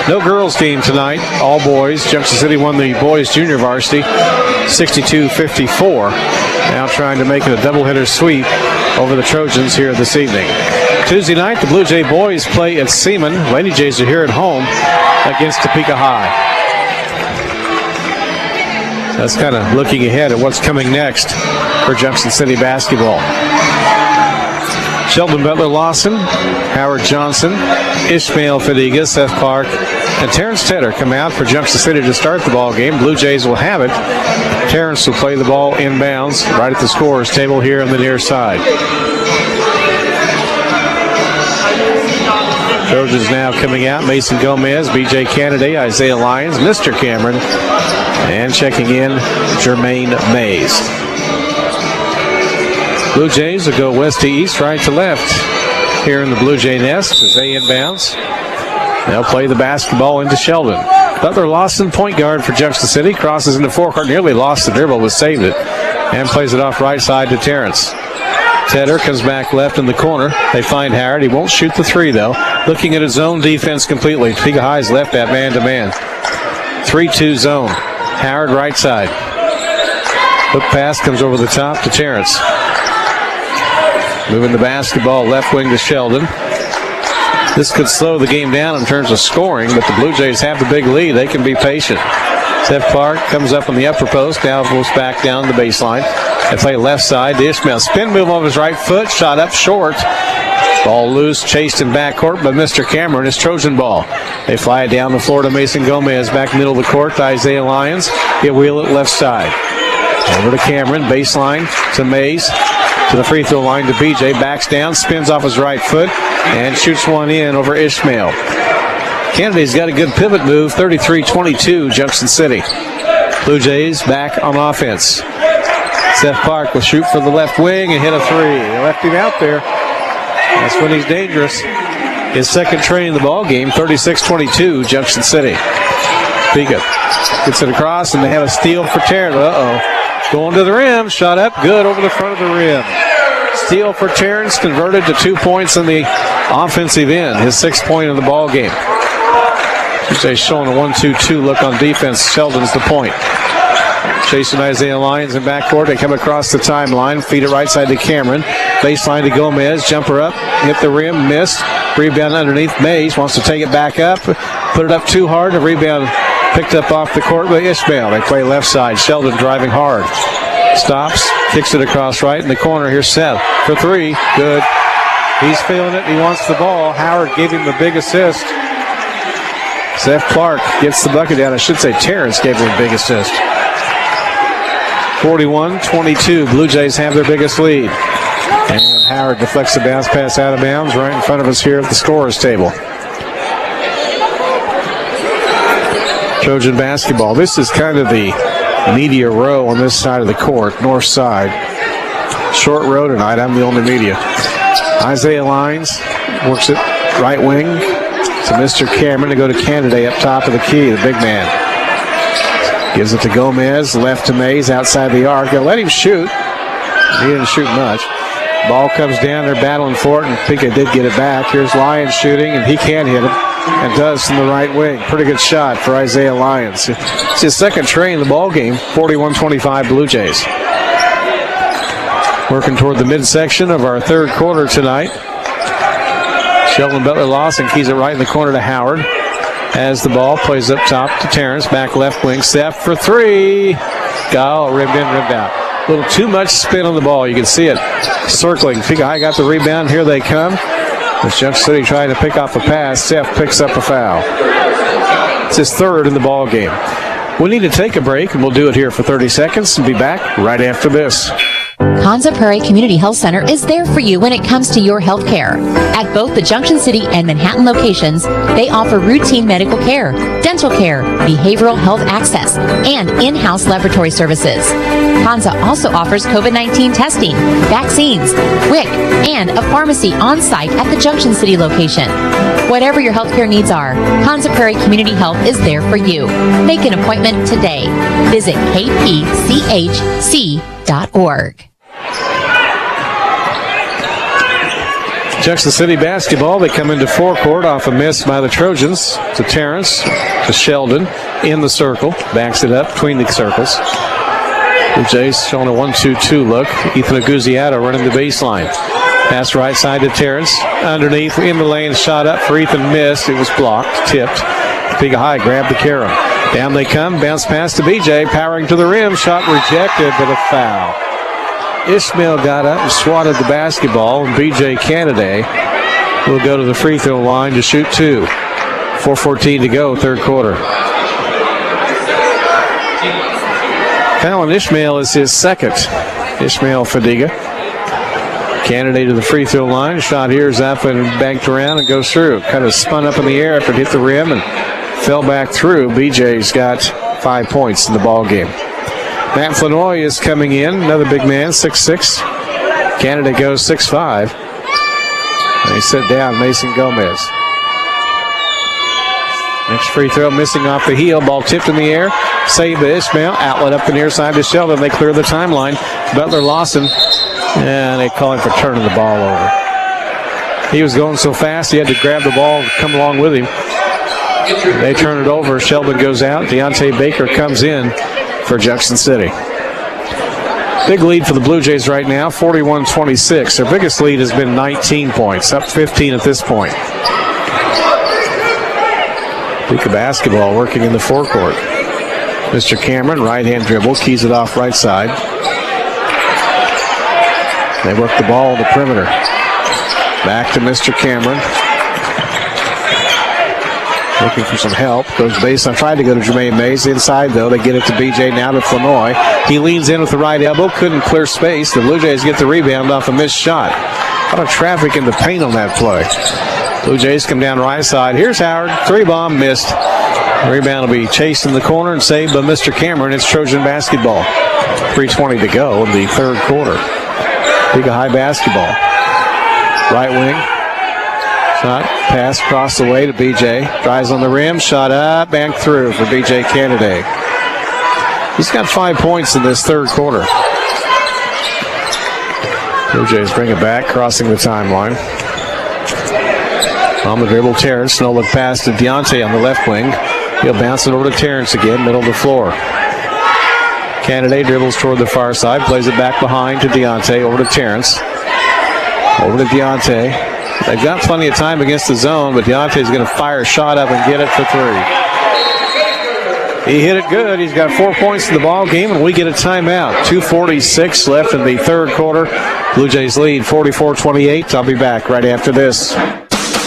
No girls game tonight, all boys. Junction City won the boys junior varsity 62-54. Now trying to make it a doubleheader sweep over the Trojans here this evening. Tuesday night, the Blue Jay boys play at Seaman. Lady Jays are here at home against Topeka High. That's kind of looking ahead at what's coming next for Junction City basketball. Sheldon Butler Lawson, Howard Johnson, Ishmael Fadiga, Seth Clark, and Terrence Tedder come out for Junction City to start the ball game. Blue Jays will have it. Terrence will play the ball inbounds right at the scorer's table here on the near side. Trojans now coming out. Mason Gomez, B.J. Kennedy, Isaiah Lyons, Mr. Cameron, and checking in Jermaine Mays. Blue Jays will go west to east, right to left here in the Blue Jay nest as they inbounds. They'll play the basketball into Sheldon. Butler Lawson, point guard for Junction City, crosses into forecourt, nearly lost the dribble, but saved it, and plays it off right side to Terrence. Tedder comes back left in the corner. They find Howard. He won't shoot the three, though. Looking at his zone defense completely. Topeka High's left that man-to-man. 3-2 zone. Howard right side. Hook pass comes over the top to Terrence. Moving the basketball left wing to Sheldon. This could slow the game down in terms of scoring, but the Blue Jays have the big lead. They can be patient. Seth Clark comes up on the upper post. Now moves back down the baseline. They play left side to Ishmael. Spin move on his right foot. Shot up short. Ball loose. Chased in backcourt by Mr. Cameron. It's Trojan ball. They fly it down the floor to Mason Gomez. Back middle of the court to Isaiah Lyons. He'll wheel it left side. Over to Cameron. Baseline to Mays. To the free throw line to BJ. Backs down. Spins off his right foot. And shoots one in over Ishmael. Kennedy's got a good pivot move. 33-22 Junction City. Blue Jays back on offense. Seth Clark will shoot for the left wing and hit a three. They left him out there. That's when he's dangerous. His second tray in the ball game. 36-22 Junction City. Topeka gets it across, and they have a steal for Terrence. Going to the rim. Shot up. Good over the front of the rim. Steal for Terrence. Converted to 2 points in the offensive end. His 6th point of the ball game. He's showing a 1-2-2 look on defense. Sheldon's the point. Chasing Isaiah Lyons in backcourt. They come across the timeline. Feed it right side to Cameron. Baseline to Gomez. Jumper up. Hit the rim. Missed. Rebound underneath. Mays wants to take it back up. Put it up too hard. The rebound picked up off the court by Ishmael. They play left side. Sheldon driving hard. Stops. Kicks it across right in the corner. Here's Seth for three. Good. He's feeling it. He wants the ball. Howard gave him the big assist. Seth Clark gets the bucket down. I should say Terrence gave him the big assist. 41-22. Blue Jays have their biggest lead. And Howard deflects the bounce pass out of bounds right in front of us here at the scorer's table. Trojan basketball. This is kind of the media row on this side of the court, north side. Short row tonight. I'm the only media. Isaiah Lyons works it right wing to Mr. Cameron to go to Kennedy up top of the key, the big man. Gives it to Gomez, left to Mays, outside the arc. They'll let him shoot. He didn't shoot much. Ball comes down, they're battling for it, and Topeka did get it back. Here's Lyons shooting, and he can hit him, and does from the right wing. Pretty good shot for Isaiah Lyons. It's his second tray in the ball game. 41-25 Blue Jays. Working toward the midsection of our third quarter tonight. Sheldon Butler-Lawson keys it right in the corner to Howard. As the ball plays up top to Terrence. Back left wing. Seth for three. Ribbed in, ribbed out. A little too much spin on the ball. You can see it circling. Topeka High got the rebound. Here they come. It's Junction City trying to pick off a pass. Seth picks up a foul. It's his third in the ball game. We need to take a break, and we'll do it here for 30 seconds and be back right after this. Konza Prairie Community Health Center is there for you when it comes to your health care. At both the Junction City and Manhattan locations, they offer routine medical care, dental care, behavioral health access, and in-house laboratory services. Konza also offers COVID-19 testing, vaccines, WIC, and a pharmacy on-site at the Junction City location. Whatever your healthcare needs are, Konza Prairie Community Health is there for you. Make an appointment today. Visit kpchc.org. Junction City basketball, they come into forecourt off a miss by the Trojans to Terrence, to Sheldon, in the circle, backs it up between the circles. The Jays showing a 1-2-2 look. Ethan Aguziato running the baseline. Pass right side to Terrence, underneath, in the lane, shot up for Ethan, missed. It was blocked, tipped. Topeka High grabbed the carom. Down they come, bounce pass to BJ, powering to the rim, shot rejected, but a foul. Ishmael got up and swatted the basketball, and B.J. Kennedy will go to the free throw line to shoot two. 4:14 to go, third quarter. Fallon Ishmael is his second. Ishmael Fadiga. Kennedy to the free throw line. Shot here is up and banked around and goes through. Kind of spun up in the air after it hit the rim and fell back through. B.J.'s got 5 points in the ball game. Matt Flanoy is coming in, another big man, 6'6". Canada goes 6'5". And they sit down Mason Gomez. Next free throw missing off the heel. Ball tipped in the air. Saved by Ishmael. Outlet up the near side to Sheldon. They clear the timeline. Butler-Lawson And they call him for turning the ball over. He was going so fast, he had to grab the ball and come along with him. They turn it over. Sheldon goes out. Deontay Baker comes in for Junction City. Big lead for the Blue Jays right now, 41-26. Their biggest lead has been 19 points, up 15 at this point. Topeka basketball working in the forecourt. Mr. Cameron, right-hand dribble, keys it off right side. They work the ball on the perimeter. Back to Mr. Cameron. Looking for some help. Goes baseline. Tried to go to Jermaine Mays. Inside, though. They get it to BJ. Now to Flanoy. He leans in with the right elbow. Couldn't clear space. The Blue Jays get the rebound off a missed shot. A lot of traffic in the paint on that play. Blue Jays come down right side. Here's Howard. 3-bomb missed. Rebound will be chased in the corner and saved by Mr. Cameron. It's Trojan basketball. 3:20 to go in the third quarter. Topeka High basketball. Right wing. Shot, pass across the way to BJ. Drives on the rim, shot up, bank through for BJ Kennedy. He's got 5 points in this third quarter. Blue Jays bring it back, crossing the timeline. On the dribble, Terrence. No look pass to Deontay on the left wing. He'll bounce it over to Terrence again, middle of the floor. Kennedy dribbles toward the far side, plays it back behind to Deontay, over to Terrence. Over to Deontay. They've got plenty of time against the zone, but Deontay's going to fire a shot up and get it for three. He hit it good. He's got 4 points in the ball game, and we get a timeout. 2:46 left in the third quarter. Blue Jays lead 44-28. I'll be back right after this.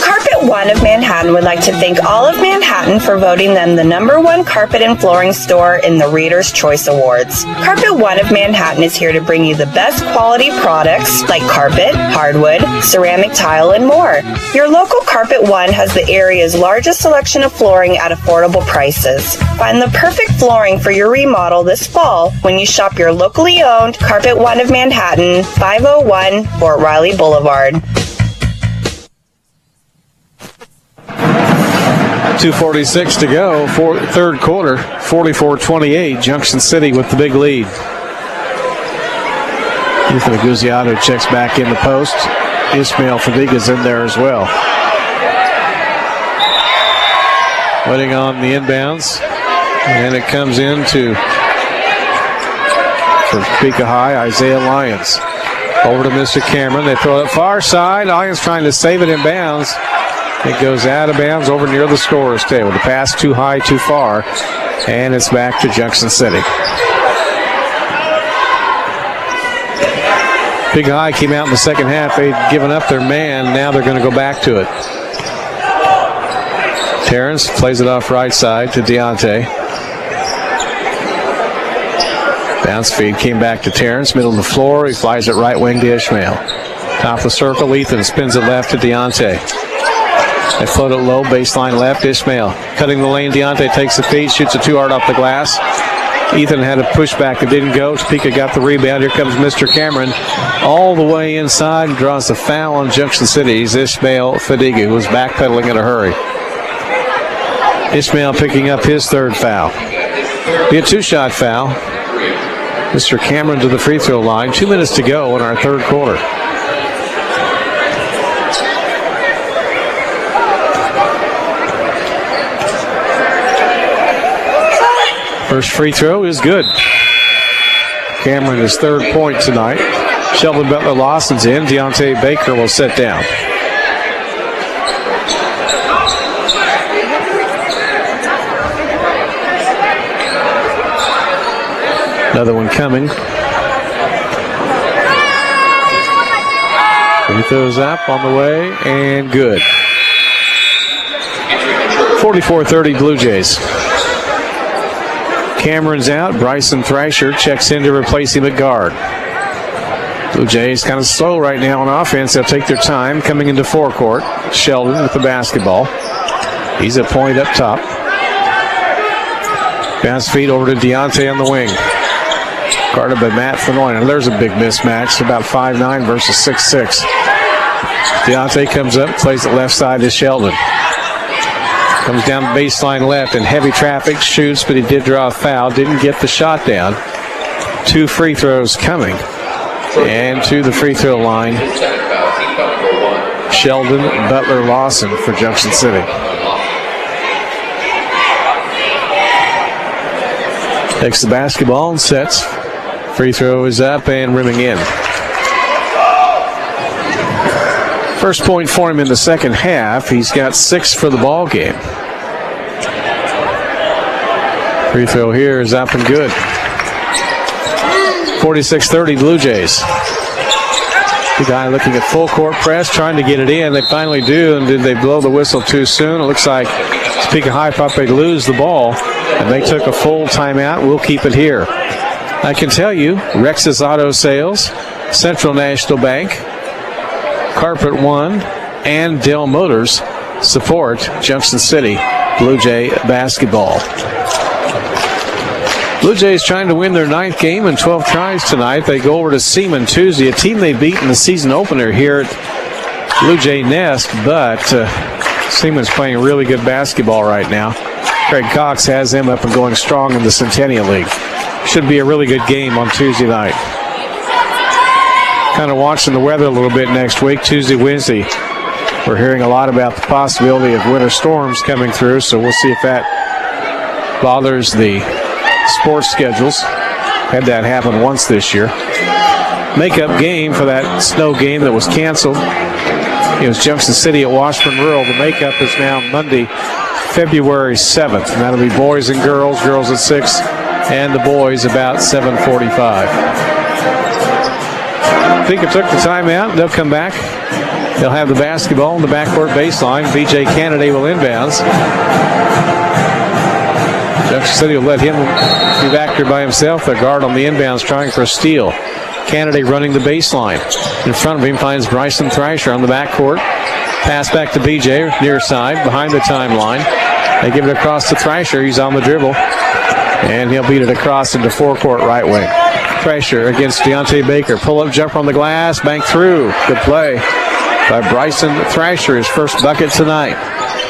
Carpet One of Manhattan would like to thank all of Manhattan for voting them the #1 carpet and flooring store in the Reader's Choice Awards. Carpet One of Manhattan is here to bring you the best quality products like carpet, hardwood, ceramic tile, and more. Your local Carpet One has the area's largest selection of flooring at affordable prices. Find the perfect flooring for your remodel this fall when you shop your locally owned Carpet One of Manhattan, 501 Fort Riley Boulevard. 2:46 to go, third quarter, 44-28. Junction City with the big lead. Ethan Aguziato checks back in the post. Ismail Fadiga's in there as well. Waiting on the inbounds. And it comes into for Topeka High, Isaiah Lyons. Over to Mr. Cameron. They throw it far side. Lyons trying to save it in bounds. It goes out of bounds over near the scorer's table. The pass too high, too far, and it's back to Junction City. Big High came out in the second half. They'd given up their man. Now they're going to go back to it. Terrence plays it off right side to Deontay. Bounce feed came back to Terrence, middle of the floor. He flies it right wing to Ishmael. Top of the circle, Ethan spins it left to Deontay. They float it low, baseline left, Ishmael. Cutting the lane, Deontay takes the feed, shoots it too hard off the glass. Ethan had a pushback, it didn't go. Topeka got the rebound. Here comes Mr. Cameron all the way inside and draws the foul on Junction City's Ishmael Fadiga, who was backpedaling in a hurry. Ishmael picking up his third foul. Be a two-shot foul. Mr. Cameron to the free throw line. 2 minutes to go in our third quarter. First free throw is good. Cameron his third point tonight. Shelvin Butler-Lawson's in. Deontay Baker will sit down. Another one coming. Free throws up on the way and good. 44-30 Blue Jays. Cameron's out. Bryson Thrasher checks in to replace him at guard. Blue Jays kind of slow right now on offense. They'll take their time coming into forecourt. Sheldon with the basketball. He's a point up top. Bounce feed over to Deontay on the wing. Guarded by Matt Flanoy. And there's a big mismatch. About 5'9" versus 6'6". Deontay comes up, plays it left side to Sheldon. Comes down baseline left in heavy traffic, shoots, but he did draw a foul. Didn't get the shot down. 2 free throws coming And to the free throw line, Sheldon Butler Lawson for Junction City. Takes the basketball and sets. Free throw is up and rimming in. First point for him in the second half. He's got 6 for the ball game. Free throw here is up and good. 46-30 Blue Jays. The guy looking at full court press, trying to get it in. They finally do, and did they blow the whistle too soon? It looks like Topeka High thought they'd lose the ball, and they took a full timeout. We'll keep it here. I can tell you, Rex's Auto Sales, Central National Bank, Carpet One, and Dell Motors support Junction City Blue Jay basketball. Blue Jays trying to win their 9th game in 12 tries tonight. They go over to Seaman Tuesday, a team they beat in the season opener here at Blue Jay Nest, but Seaman's playing really good basketball right now. Craig Cox has them up and going strong in the Centennial League. Should be a really good game on Tuesday night. Kind of watching the weather a little bit next week, Tuesday, Wednesday. We're hearing a lot about the possibility of winter storms coming through, so we'll see if that bothers the sports schedules. Had that happen once this year. Makeup game for that snow game that was canceled. It was Junction City at Washburn Rural. The makeup is now Monday, February 7th, and that'll be boys and girls, girls at 6, and the boys about 7:45. Topeka took the timeout. They'll come back. They'll have the basketball in the backcourt baseline. BJ Kennedy will inbounds. Junction City will let him be back there by himself. The guard on the inbounds trying for a steal. Kennedy running the baseline. In front of him finds Bryson Thrasher on the backcourt. Pass back to BJ, near side, behind the timeline. They give it across to Thrasher. He's on the dribble. And he'll beat it across into forecourt right wing. Thrasher against Deontay Baker. Pull-up jumper on the glass. Bank through. Good play by Bryson Thrasher. His first bucket tonight.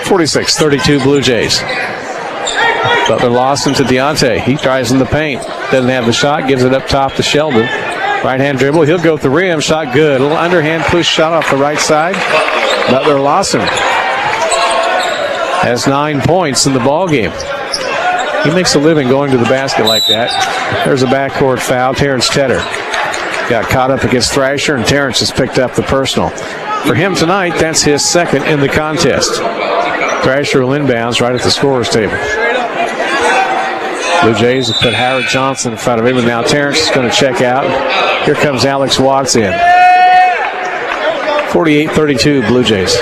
46-32 Blue Jays. Butler Lawson to Deontay. He tries in the paint. Doesn't have the shot. Gives it up top to Sheldon. Right-hand dribble. He'll go with the rim. Shot good. A little underhand push shot off the right side. Butler Lawson has 9 points in the ball game. He makes a living going to the basket like that. There's a backcourt foul. Terrence Tedder got caught up against Thrasher, and Terrence has picked up the personal. For him tonight, that's his second in the contest. Thrasher will inbounds right at the scorer's table. Blue Jays have put Howard Johnson in front of him, and now Terrence is going to check out. Here comes Alex Watts in. 48-32 Blue Jays.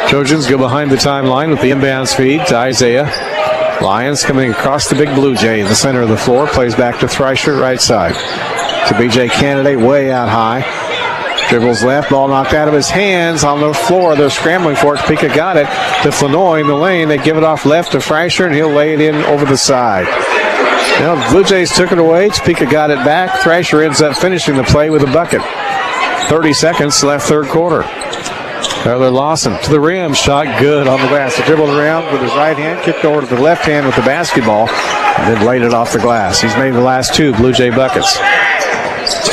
Trojans go behind the timeline with the inbounds feed to Isaiah. Lions coming across the big Blue Jay in the center of the floor. Plays back to Thrasher, right side. To BJ Kennedy, way out high. Dribbles left, ball knocked out of his hands on the floor. They're scrambling for it. Topeka got it to Flanoy in the lane. They give it off left to Thrasher, and he'll lay it in over the side. Now, the Blue Jays took it away. Topeka got it back. Thrasher ends up finishing the play with a bucket. 30 seconds left third quarter. Butler Lawson to the rim. Shot good on the glass. He dribbled around with his right hand, kicked over to the left hand with the basketball, and then laid it off the glass. He's made the last 2 Blue Jay buckets.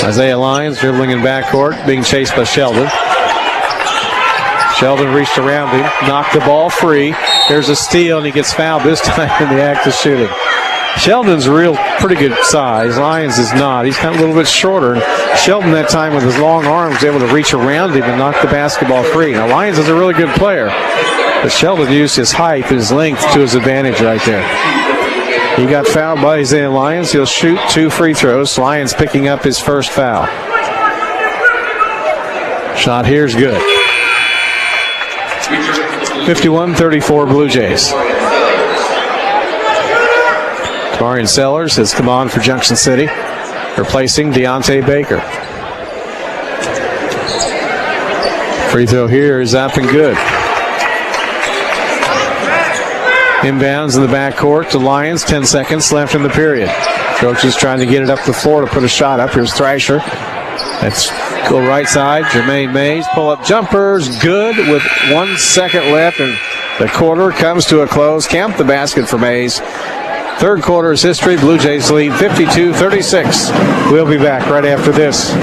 Isaiah Lyons dribbling in backcourt, being chased by Sheldon. Sheldon reached around him, knocked the ball free. There's a steal, and he gets fouled this time in the act of shooting. Sheldon's pretty good size. Lyons is not. He's kind of a little bit shorter. And Sheldon that time with his long arms was able to reach around him and knock the basketball free. Now Lyons is a really good player, but Sheldon used his height, his length to his advantage right there. He got fouled by Isaiah Lyons. He'll shoot 2 free throws. Lyons picking up his first foul. Shot here's good. 51-34 Blue Jays. Marion Sellers has come on for Junction City, replacing Deontay Baker. Free throw here is up and good. Inbounds in the backcourt to Lions. 10 seconds left in the period. Trojans trying to get it up the floor to put a shot up. Here's Thrasher. Let's go right side. Jermaine Mays. Pull-up jumpers. Good with 1 second left, and the quarter comes to a close. Count the basket for Mays. Third quarter is history. Blue Jays lead 52-36. We'll be back right after this.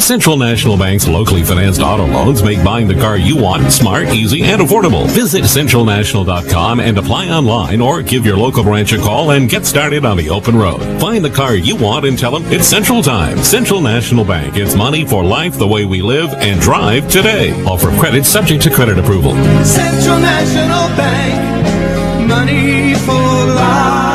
Central National Bank's locally financed auto loans make buying the car you want smart, easy, and affordable. Visit centralnational.com and apply online, or give your local branch a call and get started on the open road. Find the car you want and tell them it's Central Time. Central National Bank. It's money for life the way we live and drive today. Offer credit subject to credit approval. Central National Bank, money for life.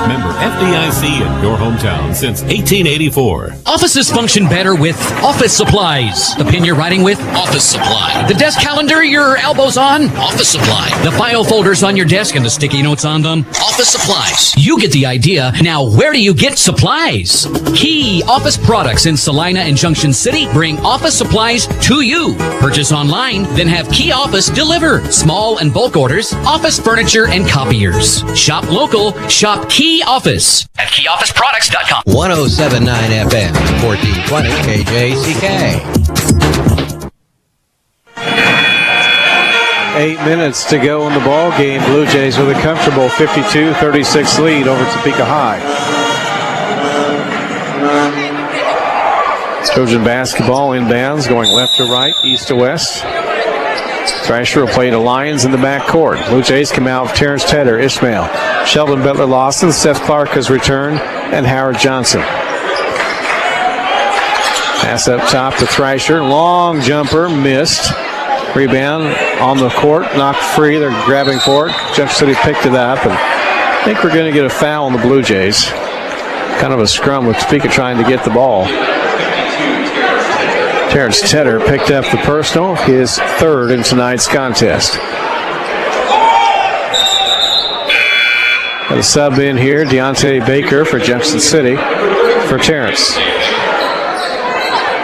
Member FDIC in your hometown since 1884. Offices function better with office supplies. The pen you're writing with? Office Supply. The desk calendar your elbows on? Office Supply. The file folders on your desk and the sticky notes on them? Office Supplies. You get the idea. Now, where do you get supplies? Key Office products in Salina and Junction City bring office supplies to you. Purchase online, then have Key Office deliver. Small and bulk orders, office furniture, and copiers. Shop local. Shop Key Office at keyofficeproducts.com. 107.9 FM, 1420 KJCK. 8 minutes to go in the ball game. Blue Jays with a comfortable 52-36 lead over Topeka High. Trojan basketball inbounds, going left to right, east to west. Thrasher will play to Lyons in the backcourt. Blue Jays come out with Terrence Tedder, Ishmael, Sheldon Butler-Lawson, Seth Clark has returned, and Howard Johnson. Pass up top to Thrasher. Long jumper, missed. Rebound on the court, knocked free. They're grabbing for it. Junction City picked it up, and I think we're going to get a foul on the Blue Jays. Kind of a scrum with Topeka trying to get the ball. Terrence Tedder picked up the personal, his third in tonight's contest. Got a sub in here, Deontay Baker for Junction City for Terrence.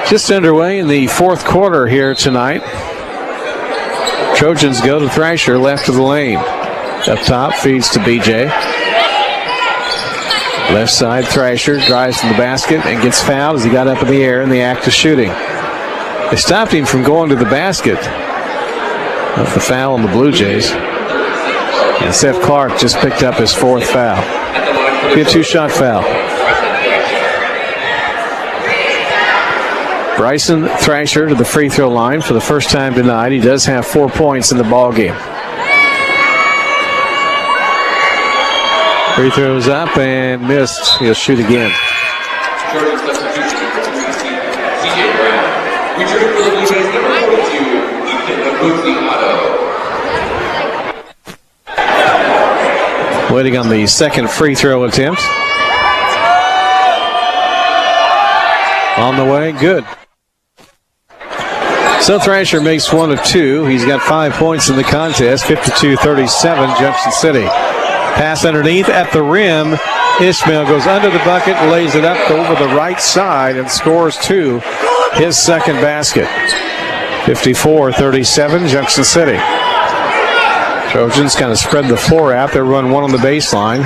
Just underway in the fourth quarter here tonight. Trojans go to Thrasher, left of the lane. Up top, feeds to BJ. Left side, Thrasher drives to the basket and gets fouled as he got up in the air in the act of shooting. They stopped him from going to the basket. That's the foul on the Blue Jays. And Seth Clark just picked up his fourth foul. Be a two-shot foul. Bryson Thrasher to the free throw line for the first time tonight. He does have 4 points in the ball game. Free throws up and missed. He'll shoot again. Waiting on the second free throw attempt. On the way, good. So Thrasher makes one of two. He's got 5 points in the contest, 52-37, Junction City. Pass underneath at the rim. Ishmael goes under the bucket, lays it up over the right side, and scores two. His second basket. 54-37, Junction City. Trojans kind of spread the floor out. They run one on the baseline.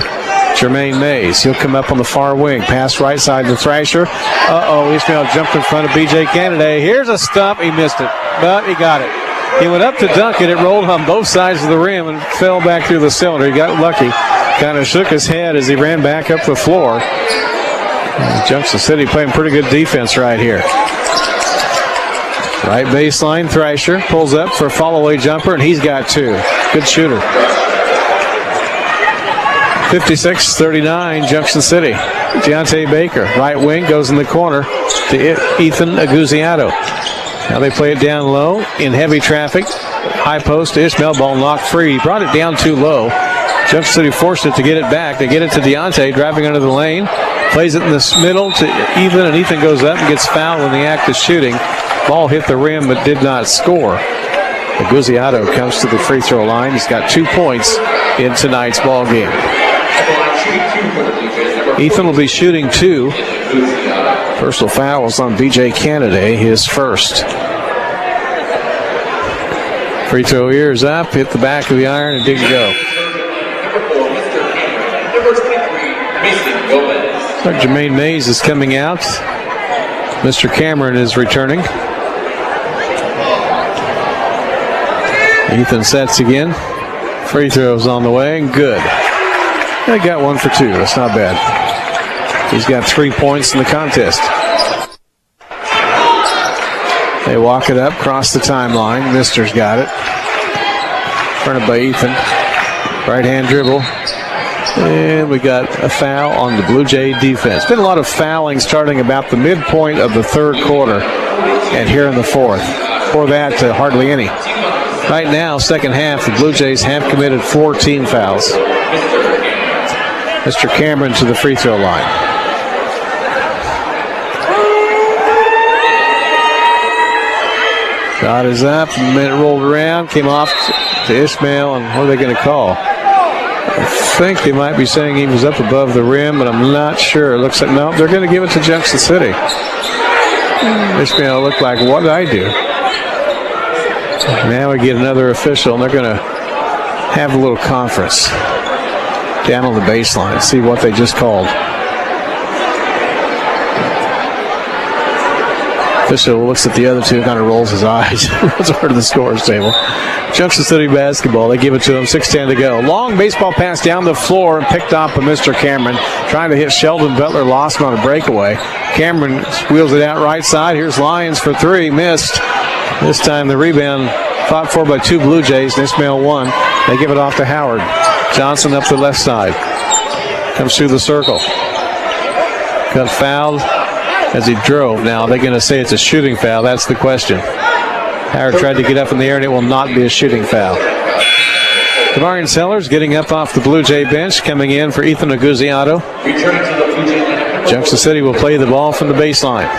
Jermaine Mays, he'll come up on the far wing. Pass right side to Thrasher. Ishmael jumped in front of B.J. Kennedy. Here's a stump. He missed it, but he got it. He went up to dunk it. It rolled on both sides of the rim and fell back through the cylinder. He got lucky. Kind of shook his head as he ran back up the floor. Junction City playing pretty good defense right here. Right baseline, Thrasher pulls up for a fall-away jumper, and he's got two. Good shooter. 56-39, Junction City. Deontay Baker, right wing, goes in the corner to Ethan Aguziato. Now they play it down low in heavy traffic. High post to Ishmael, ball knocked free. He brought it down too low. Junction City forced it to get it back. They get it to Deontay, driving under the lane. Plays it in the middle to Ethan, and Ethan goes up and gets fouled in the act of shooting. Ball hit the rim but did not score. Aguziato comes to the free throw line. He's got 2 points in tonight's ball game. Ethan will be shooting two. Personal fouls on B.J. Kennedy, his first. Free throw here is up, hit the back of the iron, and didn't go. So Jermaine Mays is coming out. Mr. Cameron is returning. Ethan sets again. Free throws on the way, and good. They got 1 for 2. That's not bad. He's got 3 points in the contest. They walk it up, cross the timeline. Mister's got it. Turned by Ethan. Right-hand dribble. And we got a foul on the Blue Jay defense. Been a lot of fouling starting about the midpoint of the third quarter and here in the fourth. Before that, hardly any. Right now, second half, the Blue Jays have committed 4 team fouls. Mr. Cameron to the free throw line. Shot is up, minute rolled around, came off to Ishmael, and what are they going to call? I think they might be saying he was up above the rim, but I'm not sure. It looks like, no, they're going to give it to Junction City. Ishmael looked like, what did I do? Now we get another official, and they're going to have a little conference down on the baseline, see what they just called. Official looks at the other two, kind of rolls his eyes. Runs over to the scores table. Junction City basketball, they give it to him, 6:10 to go. Long baseball pass down the floor and picked off by Mr. Cameron. Trying to hit Sheldon Butler, lost him on a breakaway. Cameron wheels it out right side. Here's Lyons for 3, missed. This time the rebound fought for by 2 Blue Jays, and Ismail 1. They give it off to Howard. Johnson up the left side. Comes through the circle. Got fouled as he drove. Now, are they going to say it's a shooting foul? That's the question. Howard tried to get up in the air, and it will not be a shooting foul. Devarian Sellers getting up off the Blue Jay bench, coming in for Ethan Aguziato. Junction City will play the ball from the baseline.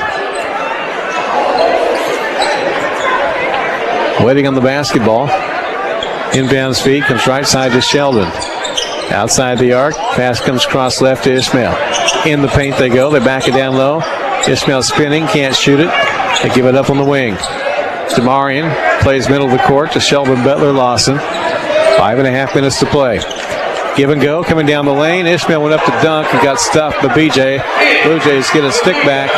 Waiting on the basketball. Inbounds feed comes right side to Sheldon. Outside the arc, pass comes cross left to Ishmael. In the paint they go. They back it down low. Ishmael spinning, can't shoot it. They give it up on the wing. Demarian plays middle of the court to Sheldon Butler Lawson. 5.5 minutes to play. Give and go coming down the lane. Ishmael went up to dunk and got stuffed by BJ. Blue Jays get a stick back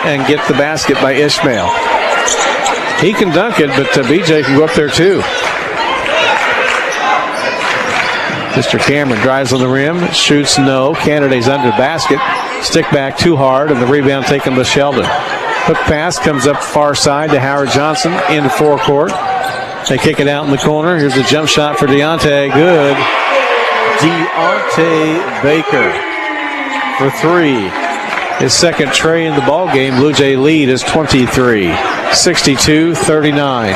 and get the basket by Ishmael. He can dunk it, but BJ can go up there too. Mr. Cameron drives on the rim, shoots no. Canada's under basket. Stick back too hard, and the rebound taken by Sheldon. Hook pass comes up far side to Howard Johnson into forecourt. They kick it out in the corner. Here's a jump shot for Deontay. Good. Deontay Baker for 3. His second tray in the ball game. Blue Jay lead is 23, 62-39.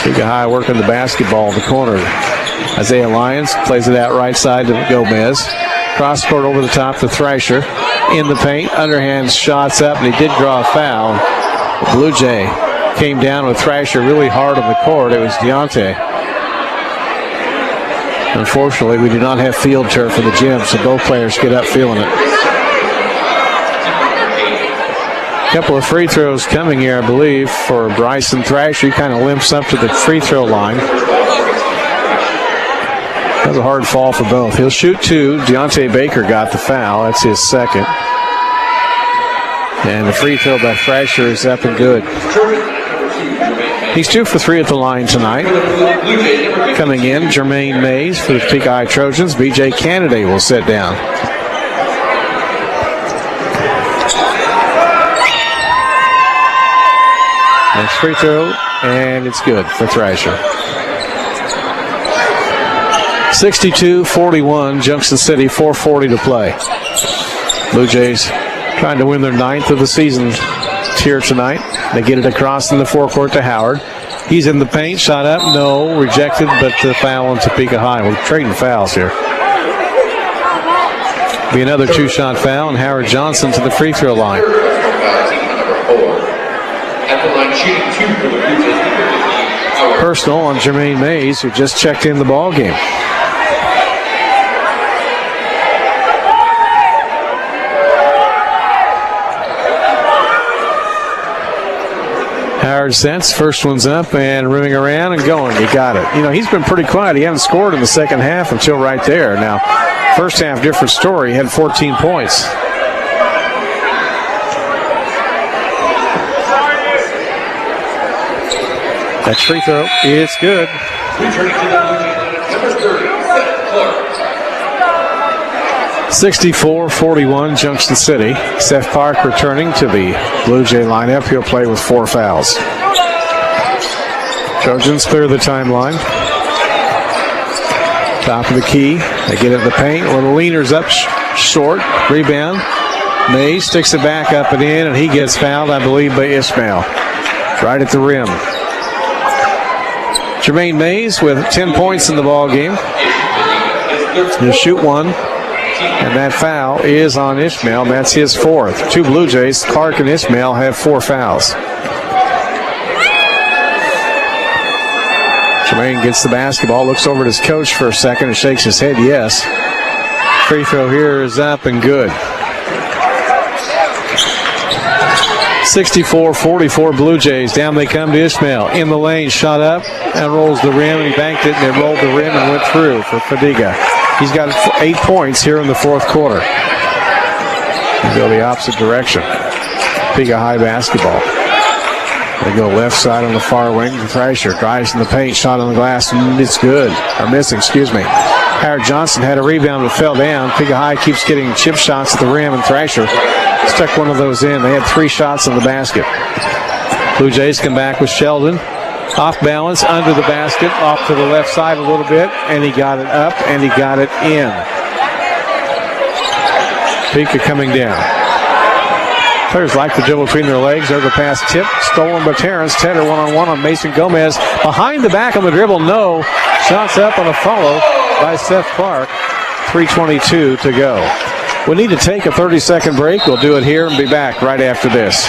Topeka High working the basketball in the corner. Isaiah Lyons plays it out right side to Gomez. Cross court over the top to Thrasher. In the paint, underhand shots up, and he did draw a foul. The Blue Jay came down with Thrasher really hard on the court. It was Deontay. Unfortunately, we do not have field turf in the gym, so both players get up feeling it. A couple of free throws coming here, I believe, for Bryson Thrasher. He kind of limps up to the free throw line. That was a hard fall for both. He'll shoot 2. Deontay Baker got the foul. That's his second. And the free throw by Thrasher is up and good. He's 2 for 3 at the line tonight. Coming in, Jermaine Mays for the Topeka High Trojans. BJ Canada will sit down. Next free throw, and it's good for Thrasher. 62-41, Junction City, 4:40 to play. Blue Jays trying to win their 9th of the season here tonight. They get it across in the forecourt to Howard. He's in the paint, shot up, no, rejected, but the foul on Topeka High. We're trading fouls here. Be another 2-shot foul, and Howard Johnson to the free throw line. Personal on Jermaine Mays, who just checked in the ball game. Howard sets, first one's up and rimming around and going. He got it. You know, he's been pretty quiet. He hasn't scored in the second half until right there. Now, first half, different story. He had 14 points. That's free throw. It's good. Returning to the Blue Jays, number 30. 64-41 Junction City. Seth Park returning to the Blue Jay lineup. He'll play with 4 fouls. Trojans clear the timeline. Top of the key. They get it in the paint. Little leaners up short. Rebound. Mays sticks it back up and in, and he gets fouled, I believe, by Ishmael. Right at the rim. Jermaine Mays with 10 points in the ball game. He'll shoot one. And that foul is on Ishmael. That's his 4th. 2 Blue Jays, Clark and Ishmael, have 4 fouls. Jermaine gets the basketball, looks over at his coach for a second and shakes his head yes. Free throw here is up and good. 64-44 Blue Jays. Down they come to Ishmael. In the lane, shot up and rolls the rim. And he banked it and it rolled the rim and went through for Fadiga. He's got 8 points here in the 4th quarter. They go the opposite direction. Topeka High basketball. They go left side on the far wing. Thrasher drives in the paint, shot on the glass, and it's good. Or missing, excuse me. Howard Johnson had a rebound but fell down. Topeka High keeps getting chip shots at the rim, and Thrasher stuck one of those in. They had 3 shots in the basket. Blue Jays come back with Sheldon. Off balance, under the basket, off to the left side a little bit, and he got it up, and he got it in. Topeka coming down. Players like the dribble between their legs. There's the pass tip, stolen by Terrence. Tedder one-on-one on Mason Gomez. Behind the back on the dribble, no. Shots up on a follow by Seth Clark. 3:22 to go. We need to take a 30-second break. We'll do it here and be back right after this.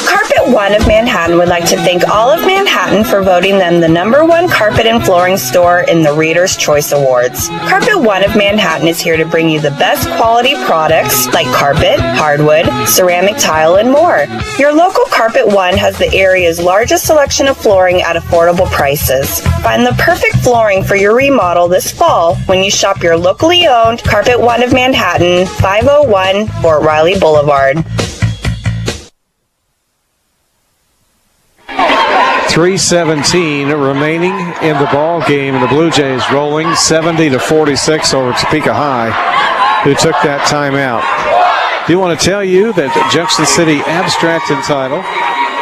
Carpet One of Manhattan would like to thank all of Manhattan for voting them the #1 carpet and flooring store in the Reader's Choice Awards. Carpet One of Manhattan is here to bring you the best quality products like carpet, hardwood, ceramic tile, and more. Your local Carpet One has the area's largest selection of flooring at affordable prices. Find the perfect flooring for your remodel this fall when you shop your locally owned Carpet One of Manhattan, 501 Fort Riley Boulevard. 3:17 remaining in the ball game, and the Blue Jays rolling 70-46 over Topeka High, who took that timeout. Do want to tell you that Junction City Abstract and Title,